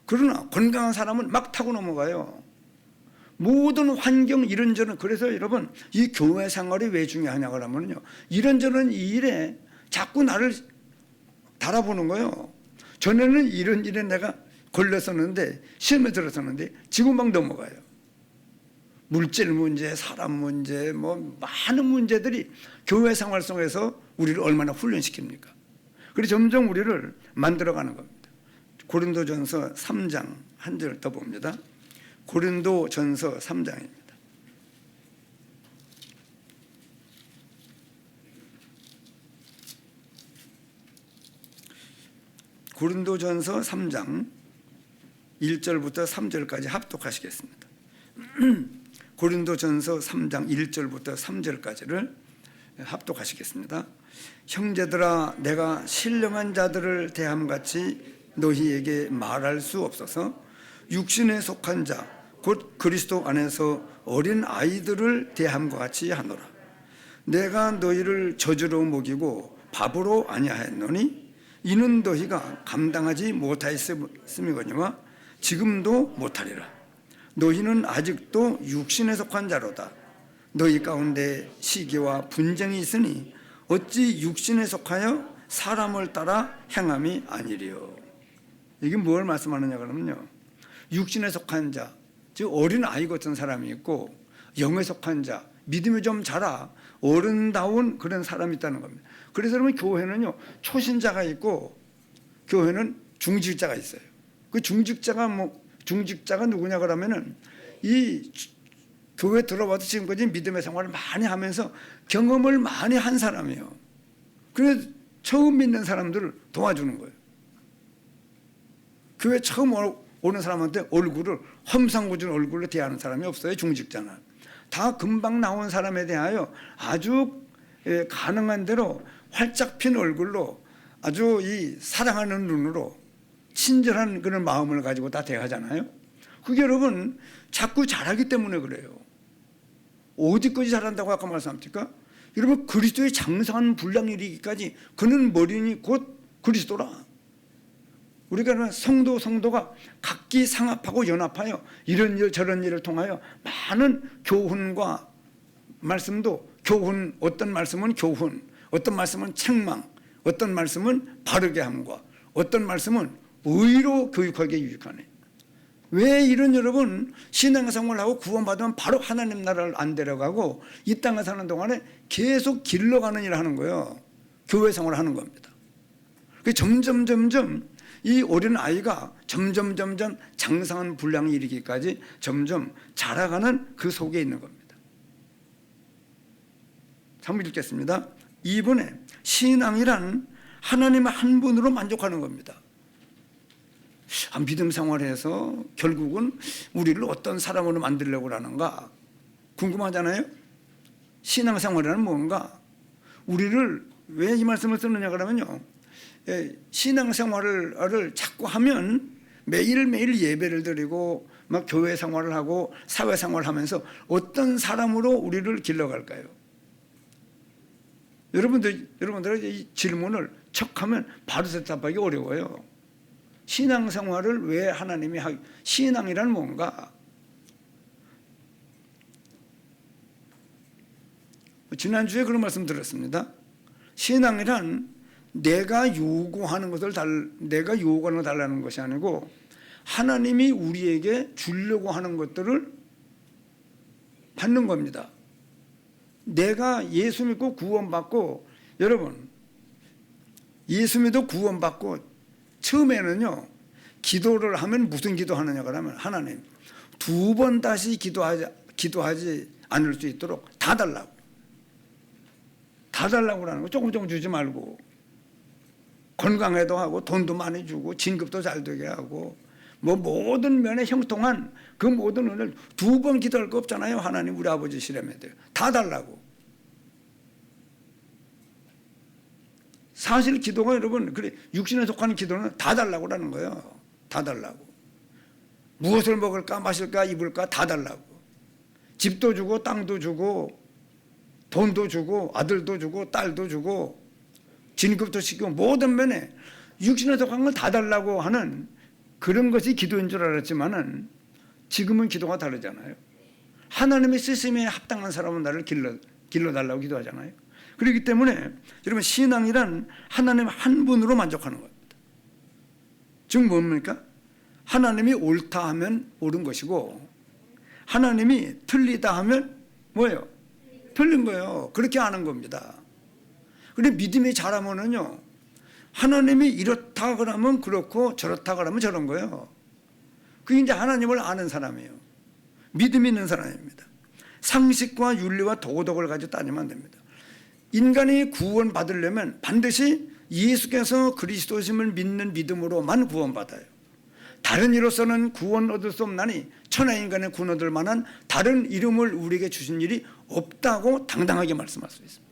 그러나 건강한 사람은 막 타고 넘어가요. 모든 환경 이런저런. 그래서 여러분, 이 교회 생활이 왜 중요하냐고 하면요, 이런저런 일에 자꾸 나를 달아보는 거예요. 전에는 이런 일에 내가 걸렸었는데, 시험에 들었었는데 지금 막 넘어가요. 물질 문제, 사람 문제, 뭐 많은 문제들이 교회 생활 속에서 우리를 얼마나 훈련시킵니까? 그래서 점점 우리를 만들어가는 겁니다. 고린도전서 3장 한 절 더 봅니다. 고린도전서 3장입니다. 고린도전서 3장 1절부터 3절까지 합독하시겠습니다. 고린도전서 3장 1절부터 3절까지를 합독하시겠습니다. 형제들아, 내가 신령한 자들을 대함같이 너희에게 말할 수 없어서 육신에 속한 자 곧 그리스도 안에서 어린 아이들을 대함과 같이 하노라. 내가 너희를 저주로 먹이고 밥으로 아니하였노니 이는 너희가 감당하지 못하였음이거니와 지금도 못하리라. 너희는 아직도 육신에 속한 자로다. 너희 가운데 시기와 분쟁이 있으니 어찌 육신에 속하여 사람을 따라 행함이 아니리요. 이게 뭘 말씀하느냐 그러면요, 육신에 속한 자, 즉 어린 아이 같은 사람이 있고, 영에 속한 자, 믿음이 좀 자라 어른다운 그런 사람이 있다는 겁니다. 그래서 여러분, 교회는요 초신자가 있고 교회는 중직자가 있어요. 그 중직자가 누구냐 그러면은 이 교회 들어와도 지금까지 믿음의 생활을 많이 하면서 경험을 많이 한 사람이에요. 그래서 처음 믿는 사람들을 도와주는 거예요. 교회 처음 오는 사람한테 얼굴을 험상궂은 얼굴로 대하는 사람이 없어요. 중직자는 다 금방 나온 사람에 대하여 아주 가능한 대로 활짝 핀 얼굴로 아주 이 사랑하는 눈으로 친절한 그런 마음을 가지고 다 대하잖아요. 그게 여러분 자꾸 잘하기 때문에 그래요. 어디까지 잘한다고 아까 말씀하셨습니까? 여러분, 그리스도의 장성한 분량이 이르기까지 그는 머리니 곧 그리스도라. 우리가 성도가 각기 상합하고 연합하여 이런 일 저런 일을 통하여 많은 교훈과 말씀도 교훈, 어떤 말씀은 교훈, 어떤 말씀은 책망, 어떤 말씀은 바르게 함과 어떤 말씀은 의로 교육하게 유익하네. 왜 이런 여러분 신앙생활을 하고 구원받으면 바로 하나님 나라를 안 데려가고 이 땅에 사는 동안에 계속 길러가는 일을 하는 거예요. 교회 생활을 하는 겁니다. 점점 이 어린 아이가 점점 장성한 분량이 이르기까지 점점 자라가는 그 속에 있는 겁니다. 한번 읽겠습니다. 2번에 신앙이란 하나님 한 분으로 만족하는 겁니다. 믿음 생활에서 결국은 우리를 어떤 사람으로 만들려고 하는가 궁금하잖아요. 신앙 생활이란 뭔가, 우리를 왜 이 말씀을 쓰느냐 그러면요, 신앙 생활을 자꾸 하면 매일매일 예배를 드리고 막 교회 생활을 하고 사회 생활을 하면서 어떤 사람으로 우리를 길러갈까요? 여러분들의 이 질문을 척하면 바로 대답하기 어려워요. 신앙생활을 왜 하나님이 신앙이란 뭔가? 지난주에 그런 말씀 드렸습니다. 신앙이란 내가 요구하는 걸 달라는 것이 아니고 하나님이 우리에게 주려고 하는 것들을 받는 겁니다. 내가 예수 믿고 구원받고, 여러분 예수 믿어 구원받고 처음에는요, 기도를 하면 무슨 기도하느냐 그러면 하나님 2번 다시 기도하지 않을 수 있도록 다 달라고 하는 거. 조금 주지 말고, 건강해도 하고 돈도 많이 주고 진급도 잘 되게 하고 뭐 모든 면에 형통한 그 모든 은혜를 2번 기도할 거 없잖아요. 하나님 우리 아버지 시험에 돼요. 다 달라고. 사실 기도가 여러분, 그래 육신에 속하는 기도는 다 달라고 하는 거예요. 다 달라고. 무엇을 먹을까 마실까 입을까 다 달라고. 집도 주고 땅도 주고 돈도 주고 아들도 주고 딸도 주고 진급도 시키고 모든 면에 육신에 속한 걸 다 달라고 하는 그런 것이 기도인 줄 알았지만은 지금은 기도가 다르잖아요. 하나님의 쓰심에 합당한 사람은 나를 길러달라고 기도하잖아요. 그렇기 때문에 여러분, 신앙이란 하나님 한 분으로 만족하는 겁니다. 즉 뭡니까? 하나님이 옳다 하면 옳은 것이고 하나님이 틀리다 하면 뭐예요? 틀린 거예요. 그렇게 아는 겁니다. 근데 믿음이 자라면은요, 하나님이 이렇다 그러면 그렇고 저렇다 그러면 저런 거예요. 그게 이제 하나님을 아는 사람이에요. 믿음이 있는 사람입니다. 상식과 윤리와 도덕을 가지고 따지면 안 됩니다. 인간이 구원받으려면 반드시 예수께서 그리스도심을 믿는 믿음으로만 구원받아요. 다른 이로서는 구원 얻을 수 없나니 천하인간의 구원 얻을 만한 다른 이름을 우리에게 주신 일이 없다고 당당하게 말씀할 수 있습니다.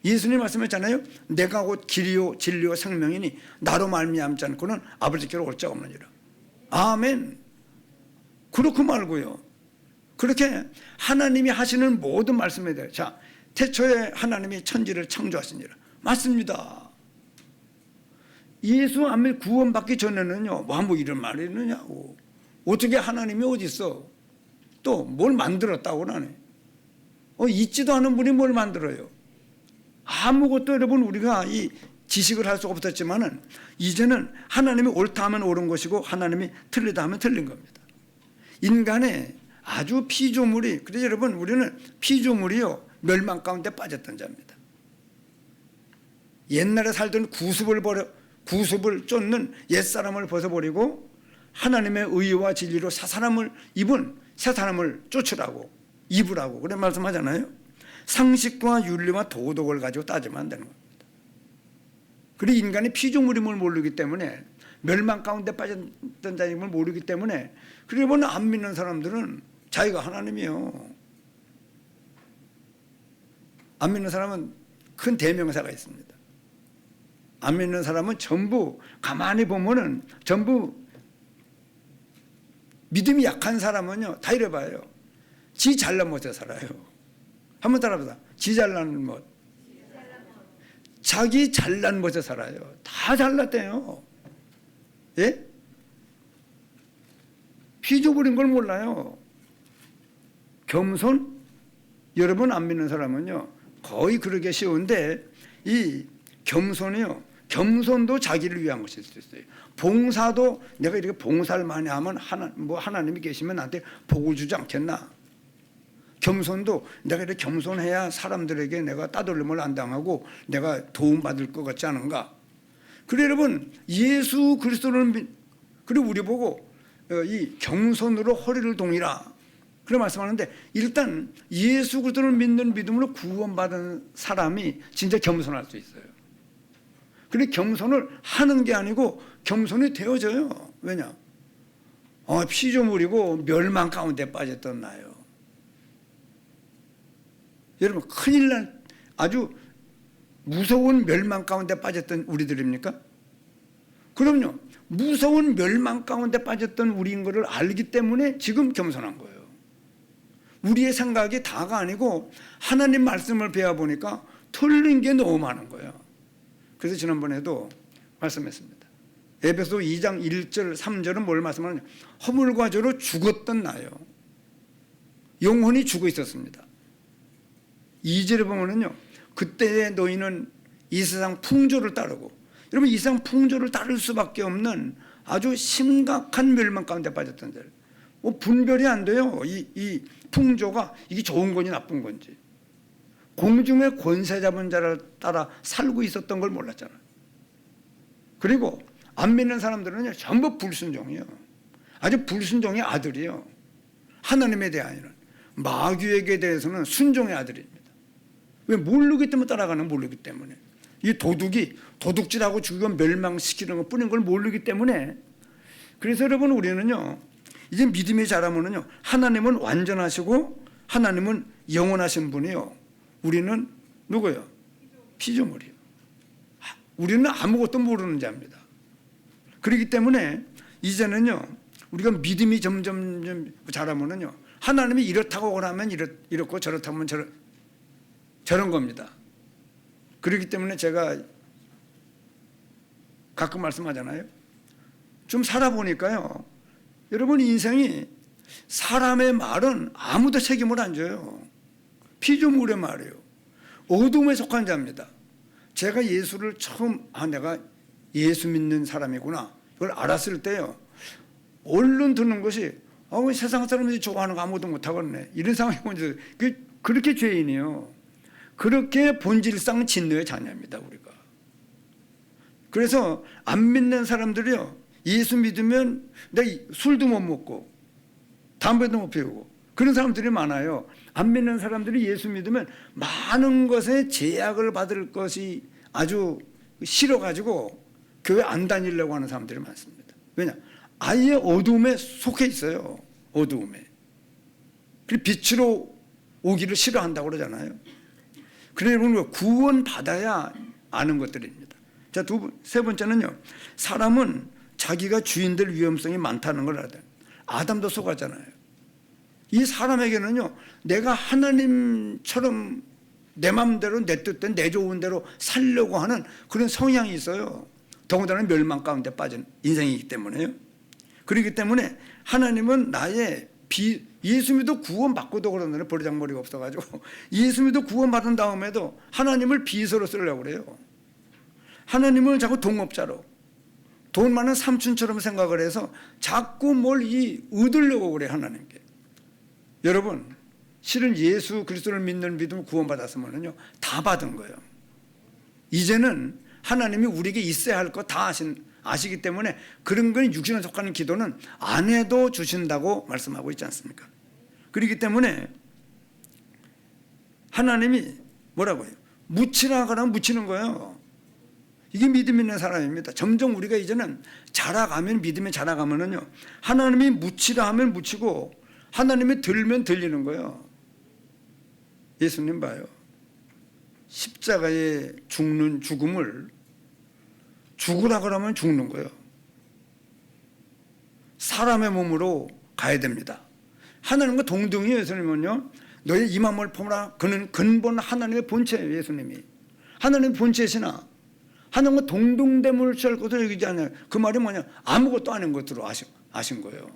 예수님 말씀했잖아요. 내가 곧 길이요 진리요 생명이니 나로 말미암지 않고는 아버지께로 올 자가 없느니라. 아멘. 그렇고 말고요. 그렇게 하나님이 하시는 모든 말씀에 대해, 자, 태초에 하나님이 천지를 창조하시니라. 맞습니다. 예수 안 믿고 구원받기 전에는요, 뭐 이런 말이 있느냐고. 어떻게 하나님이 어디 있어? 또 뭘 만들었다고 하네. 있지도 않은 분이 뭘 만들어요? 아무것도 여러분 우리가 이 지식을 할 수가 없었지만은 이제는 하나님이 옳다 하면 옳은 것이고 하나님이 틀리다 하면 틀린 겁니다. 인간의 아주 피조물이, 그래서 여러분 우리는 피조물이요 멸망 가운데 빠졌던 자입니다. 옛날에 살던 구습을 쫓는 옛사람을 벗어버리고 하나님의 의와 진리로 새 사람을 입은 새 사람을 쫓으라고, 입으라고 그런 말씀하잖아요. 상식과 윤리와 도덕을 가지고 따지면 안 되는 겁니다. 그리고 인간이 피조물임을 모르기 때문에, 멸망 가운데 빠졌던 자임을 모르기 때문에, 그러면 안 믿는 사람들은 자기가 하나님이요. 안 믿는 사람은 큰 대명사가 있습니다. 안 믿는 사람은 전부 가만히 보면은 전부 믿음이 약한 사람은요 다 이래봐요. 지 잘난 못해 살아요. 한번 따라보자. 지 잘난 못. 자기 잘난 못해 살아요. 다 잘났대요. 예? 피조물인 걸 몰라요. 겸손? 여러분 안 믿는 사람은요 거의 그러기 쉬운데, 이 겸손이요, 겸손도 자기를 위한 것일 수 있어요. 봉사도 내가 이렇게 봉사를 많이 하면 하나님이 계시면 나한테 복을 주지 않겠나. 겸손도 내가 이렇게 겸손해야 사람들에게 내가 따돌림을 안 당하고 내가 도움받을 것 같지 않은가. 그래 여러분, 예수 그리스도를 그리고 우리 보고 이 겸손으로 허리를 동이라 그런 말씀하는데, 일단 예수 그리스도를 믿는 믿음으로 구원받은 사람이 진짜 겸손할 수 있어요. 그래 겸손을 하는 게 아니고 겸손이 되어져요. 왜냐? 피조물이고 멸망 가운데 빠졌던 나요. 여러분 큰일 난 아주 무서운 멸망 가운데 빠졌던 우리들입니까? 그럼요. 무서운 멸망 가운데 빠졌던 우리인 것을 알기 때문에 지금 겸손한 거예요. 우리의 생각이 다가 아니고 하나님 말씀을 배워보니까 틀린 게 너무 많은 거예요. 그래서 지난번에도 말씀했습니다. 에베소 2장 1절 3절은 뭘 말씀하느냐. 허물과 죄로 죽었던 나요. 영혼이 죽어 있었습니다. 2절에 보면은요, 그때의 너희는 이 세상 풍조를 따르고, 여러분 이 세상 풍조를 따를 수밖에 없는 아주 심각한 멸망 가운데 빠졌던 자들. 뭐 분별이 안 돼요. 이 풍조가 이게 좋은 건지 나쁜 건지. 공중의 권세 잡은 자를 따라 살고 있었던 걸 몰랐잖아요. 그리고 안 믿는 사람들은요 전부 불순종이에요. 아주 불순종의 아들이요. 하나님에 대하여는, 마귀에게 대해서는 순종의 아들입니다. 왜? 모르기 때문에 따라가는, 모르기 때문에. 이 도둑이 도둑질하고 죽이고 멸망시키는 것 뿐인 걸 모르기 때문에. 그래서 여러분 우리는요 이제 믿음이 자라면은요 하나님은 완전하시고 하나님은 영원하신 분이요, 우리는 누구요? 피조물이요. 우리는 아무것도 모르는 자입니다. 그렇기 때문에 이제는요 우리가 믿음이 점점 자라면은요 하나님이 이렇다고 하면 이렇고 저렇다고 하면 저런 겁니다. 그렇기 때문에 제가 가끔 말씀하잖아요. 좀 살아보니까요, 여러분 인생이, 사람의 말은 아무도 책임을 안 져요. 피조물의 말이에요. 어둠에 속한 자입니다. 제가 예수를 처음 내가 예수 믿는 사람이구나 이걸 알았을 때요, 얼른 듣는 것이 세상 사람들이 좋아하는 거 아무도 못하겠네 이런 상황이 먼저. 그렇게 죄인이요. 그렇게 본질상 진노의 자녀입니다 우리가. 그래서 안 믿는 사람들이요, 예수 믿으면 내가 술도 못 먹고 담배도 못 피우고 그런 사람들이 많아요. 안 믿는 사람들이 예수 믿으면 많은 것에 제약을 받을 것이 아주 싫어가지고 교회 안 다니려고 하는 사람들이 많습니다. 왜냐? 아예 어두움에 속해 있어요. 어두움에. 그리고 빛으로 오기를 싫어한다고 그러잖아요. 그래서 구원받아야 아는 것들입니다. 자, 세 번째는요, 사람은 자기가 주인 될 위험성이 많다는 걸 알아야 돼요. 아담도 속았잖아요. 이 사람에게는요 내가 하나님처럼 내 마음대로, 내 뜻대로, 내 좋은 대로 살려고 하는 그런 성향이 있어요. 더군다나 멸망 가운데 빠진 인생이기 때문에요. 그렇기 때문에 하나님은 나의 예수 믿어 구원받고도 그러는데 버리장머리가 없어가지고 예수 믿어 구원받은 다음에도 하나님을 비서로 쓰려고 그래요. 하나님을 자꾸 동업자로, 돈 많은 삼촌처럼 생각을 해서 자꾸 뭘 얻으려고 그래 하나님께. 여러분 실은 예수 그리스도를 믿는 믿음을 구원받았으면요 다 받은 거예요. 이제는 하나님이 우리에게 있어야 할 거 다 아시기 때문에 그런 건 육신에 속하는 기도는 안 해도 주신다고 말씀하고 있지 않습니까? 그렇기 때문에 하나님이 뭐라고 해요? 묻히라 그러면 묻히는 거예요. 이게 믿음 있는 사람입니다. 점점 우리가 이제는 자라가면, 믿음이 자라가면은요 하나님이 묻히라 하면 묻히고 하나님이 들면 들리는 거예요. 예수님 봐요. 십자가에 죽는 죽음을 죽으라 그러면 죽는 거예요. 사람의 몸으로 가야 됩니다. 하나님과 동등히 예수님은요 너의 이 마음을 품으라. 그는 근본 하나님의 본체예요. 예수님이 하나님의 본체시나 하나님과 동등됨을 취할 것으로 여기지 않아요. 그 말이 뭐냐? 아무것도 아닌 것으로 아신 거예요.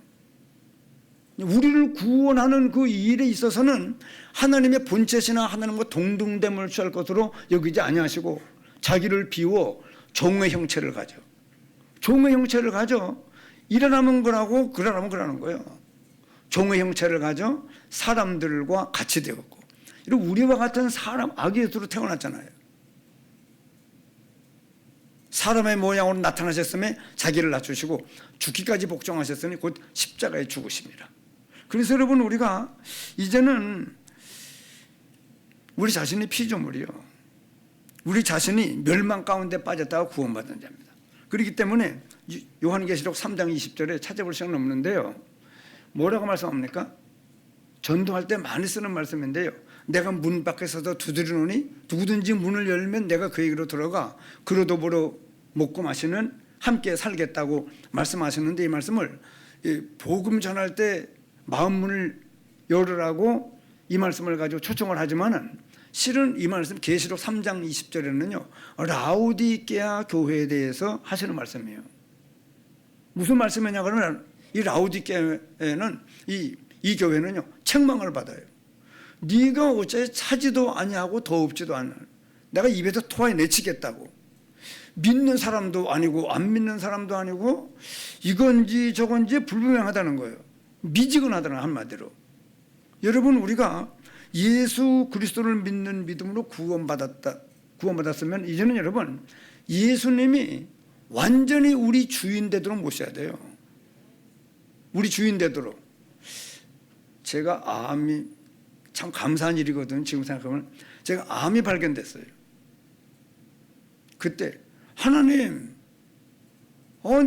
우리를 구원하는 그 일에 있어서는 하나님의 본체시나 하나님과 동등됨을 취할 것으로 여기지 아니하시고 자기를 비워 종의 형체를 가져. 종의 형체를 가져. 일어나면 그러고 그러라면 그러는 거예요. 종의 형체를 가져 사람들과 같이 되었고, 이런 우리와 같은 사람, 아기에서로 태어났잖아요. 사람의 모양으로 나타나셨음에 자기를 낮추시고 죽기까지 복종하셨으니 곧 십자가에 죽으십니다. 그래서 여러분 우리가 이제는 우리 자신이 피조물이요, 우리 자신이 멸망 가운데 빠졌다가 구원받은 자입니다. 그렇기 때문에 요한계시록 3장 20절에 찾아볼 시간은 없는데요, 뭐라고 말씀합니까? 전도할 때 많이 쓰는 말씀인데요, 내가 문 밖에 서서 두드리노니 누구든지 문을 열면 내가 그에게로 들어가 그로 더불어 먹고 마시는 함께 살겠다고 말씀하셨는데, 이 말씀을 복음 전할 때 마음 문을 열으라고 이 말씀을 가지고 초청을 하지만은 실은 이 말씀 계시록 3장 20절에는요 라오디게아 교회에 대해서 하시는 말씀이에요. 무슨 말씀이냐 그러면 이 라오디게아에는 이 교회는요 책망을 받아요. 네가 어째 차지도 아니하고 더웁지도 않은 내가 입에서 토해 내치겠다고. 믿는 사람도 아니고 안 믿는 사람도 아니고 이건지 저건지 불분명하다는 거예요. 미지근하다는 한마디로. 여러분, 우리가 예수 그리스도를 믿는 믿음으로 구원받았으면 이제는 여러분, 예수님이 완전히 우리 주인 되도록 모셔야 돼요. 우리 주인 되도록. 제가 암이 참 감사한 일이거든. 지금 생각하면 제가 암이 발견됐어요. 그때 하나님,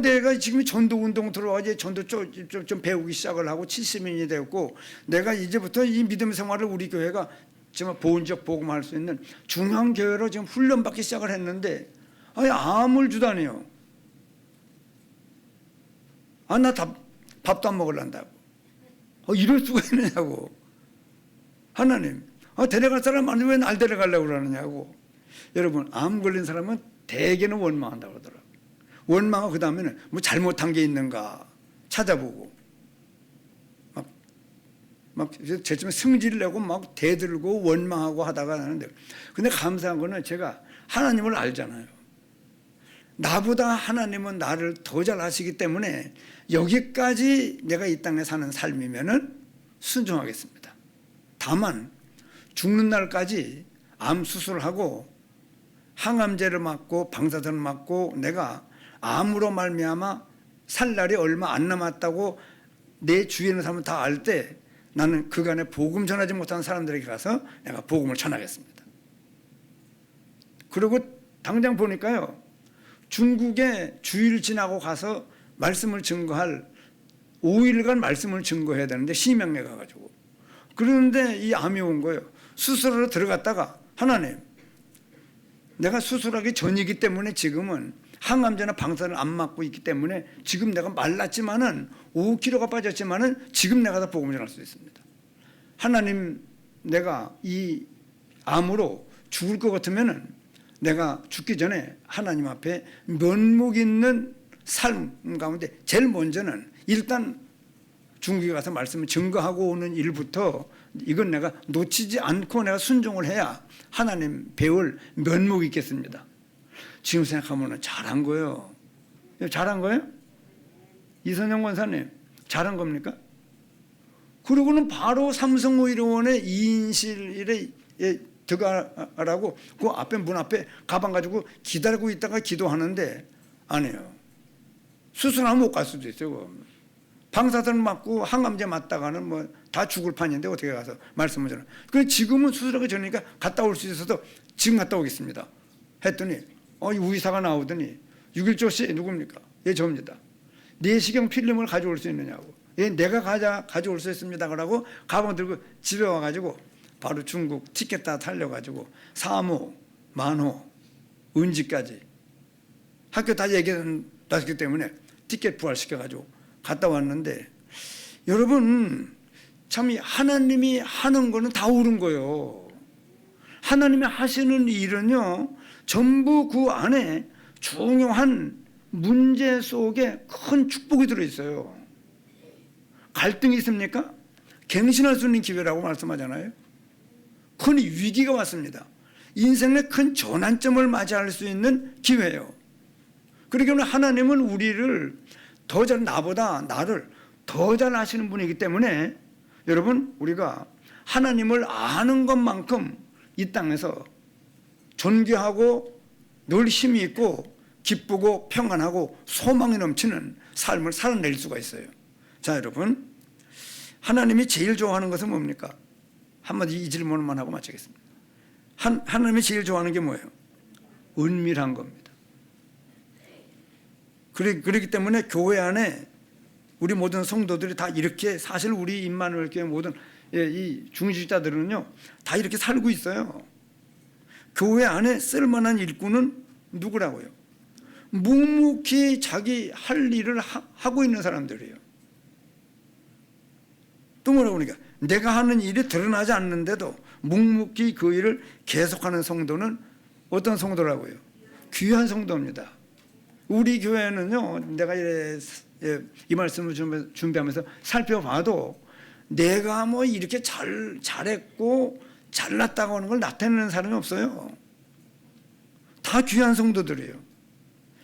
내가 지금 전도 운동 들어와서 전도 좀 배우기 시작을 하고 70년이 되었고, 내가 이제부터 이 믿음 생활을 우리 교회가 정말 보온적 복음할 수 있는 중앙 교회로 지금 훈련받기 시작을 했는데, 암을 주다니요. 나 밥도 안 먹으란다고. 이럴 수가 있느냐고. 하나님, 데려갈 사람 아닌데 왜 날 데려가려고 그러느냐고. 여러분, 암 걸린 사람은 대개는 원망한다고 그러더라고요. 원망하고 그 다음에는 뭐 잘못한 게 있는가 찾아보고 막 제쯤에 승질을 내고 막 대들고 원망하고 하다가 하는데, 근데 감사한 거는 제가 하나님을 알잖아요. 나보다 하나님은 나를 더 잘 아시기 때문에 여기까지 내가 이 땅에 사는 삶이면은 순종하겠습니다. 다만 죽는 날까지 암 수술을 하고 항암제를 맞고 방사선을 맞고 내가 암으로 말미암아 살 날이 얼마 안 남았다고 내 주위에 있는 사람은 다 알 때 나는 그간에 복음 전하지 못한 사람들에게 가서 내가 복음을 전하겠습니다. 그리고 당장 보니까요, 중국에 주일 지나고 가서 말씀을 증거할 5일간 말씀을 증거해야 되는데 심양에 가가지고, 그런데 이 암이 온 거예요. 수술하러 들어갔다가 하나님, 내가 수술하기 전이기 때문에 지금은 항암제나 방사를 안 맞고 있기 때문에 지금 내가 말랐지만은 5kg가 빠졌지만은 지금 내가 다 복음 전할 수 있습니다. 하나님, 내가 이 암으로 죽을 것 같으면은 내가 죽기 전에 하나님 앞에 면목 있는 삶 가운데 제일 먼저는 일단 중국에 가서 말씀을 증거하고 오는 일부터 이건 내가 놓치지 않고 내가 순종을 해야 하나님 배울 면목이 있겠습니다. 지금 생각하면 잘한 거예요. 잘한 거예요? 이선영 권사님, 잘한 겁니까? 그러고는 바로 삼성의료원의 2인실에 들어가라고 그 앞에 문 앞에 가방 가지고 기다리고 있다가 기도하는데 아니에요. 수술하면 못 갈 수도 있어요. 방사선 맞고 항암제 맞다가는 뭐 다 죽을 판인데 어떻게 가서 말씀을 전해. 그래서 지금은 수술하기 전이니까 갔다 올 수 있어서 지금 갔다 오겠습니다 했더니 의사가 나오더니 6일조 씨 누굽니까? 예, 저입니다. 내시경 필름을 가져올 수 있느냐고. 예, 내가 가져올 수 있습니다. 그러고 가방 들고 집에 와가지고 바로 중국 티켓 다 탈려가지고 사모, 만호, 은지까지 학교 다 얘기했기 때문에 티켓 부활시켜가지고 갔다 왔는데, 여러분 참 하나님이 하는 거는 다 옳은 거예요. 하나님이 하시는 일은요 전부 그 안에 중요한 문제 속에 큰 축복이 들어있어요. 갈등이 있습니까? 갱신할 수 있는 기회라고 말씀하잖아요. 큰 위기가 왔습니다. 인생의 큰 전환점을 맞이할 수 있는 기회예요. 그러니까 하나님은 우리를 더 잘, 나보다 나를 더 잘 아시는 분이기 때문에 여러분, 우리가 하나님을 아는 것만큼 이 땅에서 존귀하고 늘 힘이 있고 기쁘고 평안하고 소망이 넘치는 삶을 살아낼 수가 있어요. 자, 여러분, 하나님이 제일 좋아하는 것은 뭡니까? 한마디 이 질문만 하고 마치겠습니다. 하나님이 제일 좋아하는 게 뭐예요? 은밀한 겁니다. 그렇기 때문에 교회 안에 우리 모든 성도들이 다 이렇게, 사실 우리 임마누엘 교회 모든 이 중직자들은요 다 이렇게 살고 있어요. 교회 안에 쓸만한 일꾼은 누구라고요? 묵묵히 자기 할 일을 하고 있는 사람들이에요. 또 뭐라고 그러니까 내가 하는 일이 드러나지 않는데도 묵묵히 그 일을 계속하는 성도는 어떤 성도라고요? 귀한 성도입니다. 우리 교회는요, 내가 이 말씀을 준비하면서 살펴봐도 내가 뭐 이렇게 잘했고 잘났다고 하는 걸 나타내는 사람이 없어요. 다 귀한 성도들이에요.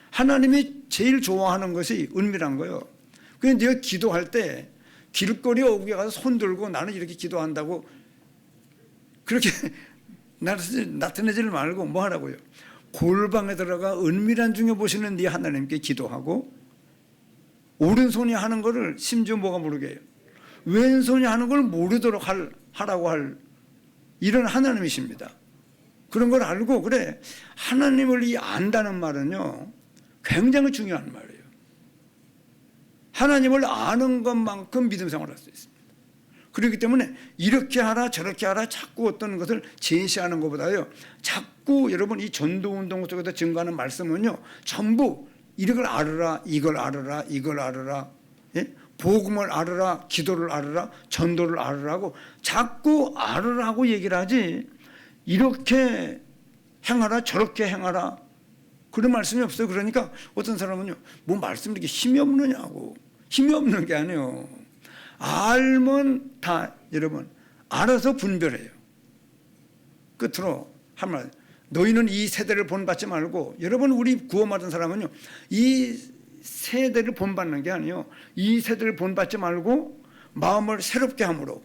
하나님이 제일 좋아하는 것이 은밀한 거예요. 그래서 네가 기도할 때 길거리 어귀에 가서 손 들고 나는 이렇게 기도한다고 그렇게 나타내지 말고 뭐 하라고요? 골방에 들어가 은밀한 중에 보시는 네 하나님께 기도하고, 오른손이 하는 거를 심지어 뭐가 모르게 해요. 왼손이 하는 걸 모르도록 하라고 할 이런 하나님이십니다. 그런 걸 알고, 그래, 하나님을 안다는 말은요 굉장히 중요한 말이에요. 하나님을 아는 것만큼 믿음 생활을 할 수 있습니다. 그렇기 때문에 이렇게 하라 저렇게 하라 자꾸 어떤 것을 제시하는 것보다요, 자꾸 여러분 이 전도운동 속에서 증거하는 말씀은요 전부 이걸 알아라, 이걸 알아라, 이걸 알아라, 예? 복음을 알아라, 기도를 알아라, 전도를 알아라고 자꾸 알아라고 얘기를 하지, 이렇게 행하라 저렇게 행하라 그런 말씀이 없어요. 그러니까 어떤 사람은요, 뭐 말씀 이렇게 힘이 없느냐고. 힘이 없는 게 아니에요. 알면 다 여러분 알아서 분별해요. 끝으로 한 말, 너희는 이 세대를 본받지 말고, 여러분 우리 구원받은 사람은요 이 세대를 본받는 게 아니에요. 이 세대를 본받지 말고 마음을 새롭게 함으로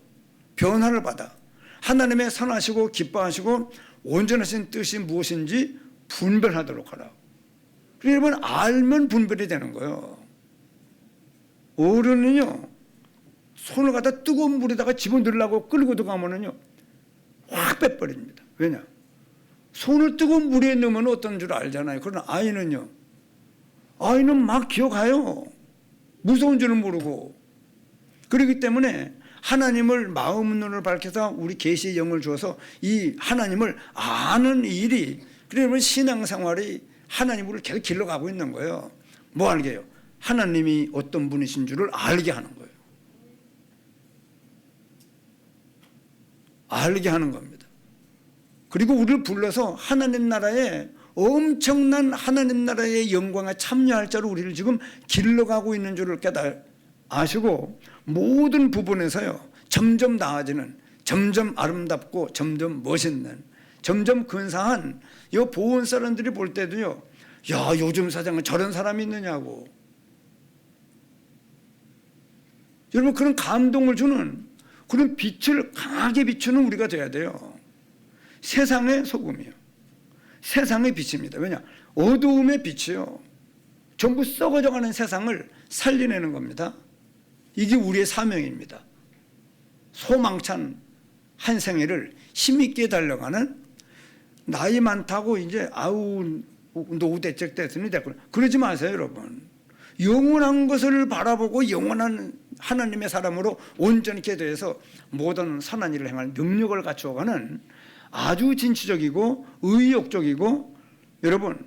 변화를 받아 하나님의 선하시고 기뻐하시고 온전하신 뜻이 무엇인지 분별하도록 하라. 여러분 알면 분별이 되는 거예요. 어른은요 손을 갖다 뜨거운 물에다가 집어넣으려고 끌고 들어가면은요 확 빼버립니다. 왜냐? 손을 뜨거운 물에 넣으면 어떤 줄 알잖아요. 그러나 아이는 막 기어가요. 무서운 줄은 모르고. 그렇기 때문에 하나님을 마음 눈을 밝혀서 우리 계시의 영을 주어서 이 하나님을 아는 일이, 그러면 신앙생활이 하나님을 계속 길러가고 있는 거예요. 뭐 알게 해요? 하나님이 어떤 분이신 줄을 알게 하는 거예요. 알게 하는 겁니다. 그리고 우리를 불러서 하나님 나라에 엄청난 하나님 나라의 영광에 참여할 자로 우리를 지금 길러가고 있는 줄을 아시고, 모든 부분에서요 점점 나아지는, 점점 아름답고 점점 멋있는, 점점 근사한 이 보온 사람들이 볼 때도요, 야 요즘 사장은 저런 사람이 있느냐고, 여러분 그런 감동을 주는, 그런 빛을 강하게 비추는 우리가 돼야 돼요. 세상의 소금이요, 세상의 빛입니다. 왜냐? 어두움의 빛이요 전부 썩어져가는 세상을 살려내는 겁니다. 이게 우리의 사명입니다. 소망찬 한 생애를 힘있게 달려가는, 나이 많다고 이제 아우 노후 대책 됐으니 됐구나 그러지 마세요. 여러분 영원한 것을 바라보고 영원한 하나님의 사람으로 온전히 대해서 모든 선한 일을 행할 능력을 갖추어가는 아주 진취적이고 의욕적이고, 여러분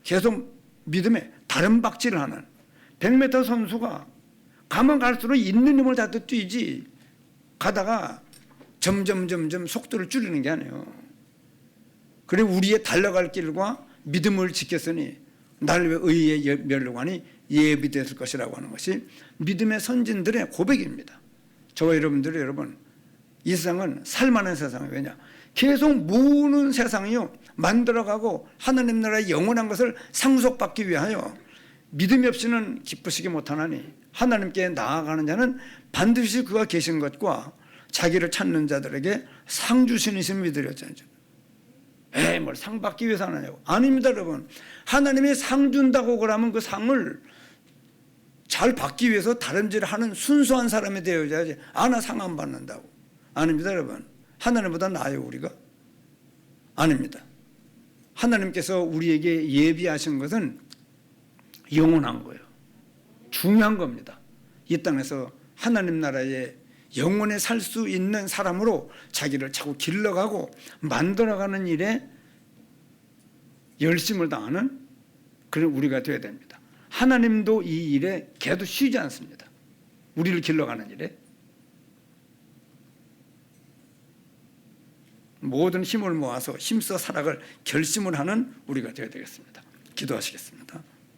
계속 믿음에 다른 박질을 하는 100m 선수가 가면 갈수록 있는 힘을 다 뛰지, 가다가 점점 속도를 줄이는 게 아니에요. 그리고 우리의 달려갈 길과 믿음을 지켰으니 날 왜 의의 멸류관이 예비됐을 것이라고 하는 것이 믿음의 선진들의 고백입니다. 저와 여러분들이, 여러분 이 세상은 살만한 세상이에요. 왜냐? 계속 모으는 세상이요 만들어가고 하나님 나라의 영원한 것을 상속받기 위하여 믿음이 없이는 기쁘시게 못하나니 하나님께 나아가는 자는 반드시 그가 계신 것과 자기를 찾는 자들에게 상 주시는 믿으렸잖아요. 뭘 상 받기 위해서 하느냐고. 아닙니다. 여러분 하나님이 상 준다고 그러면 그 상을 잘 받기 위해서 다름질을 하는 순수한 사람이 되어야지, 나 상 안 받는다고. 아닙니다. 여러분 하나님보다 나아요 우리가? 아닙니다. 하나님께서 우리에게 예비하신 것은 영원한 거예요. 중요한 겁니다. 이 땅에서 하나님 나라에 영원히 살 수 있는 사람으로 자기를 자꾸 길러가고 만들어가는 일에 열심을 다하는 그런 우리가 되어야 됩니다. 하나님도 이 일에 걔도 쉬지 않습니다. 우리를 길러가는 일에 모든 힘을 모아서 힘써 살아갈 결심을 하는 우리가 되어야 되겠습니다. 기도하시겠습니다.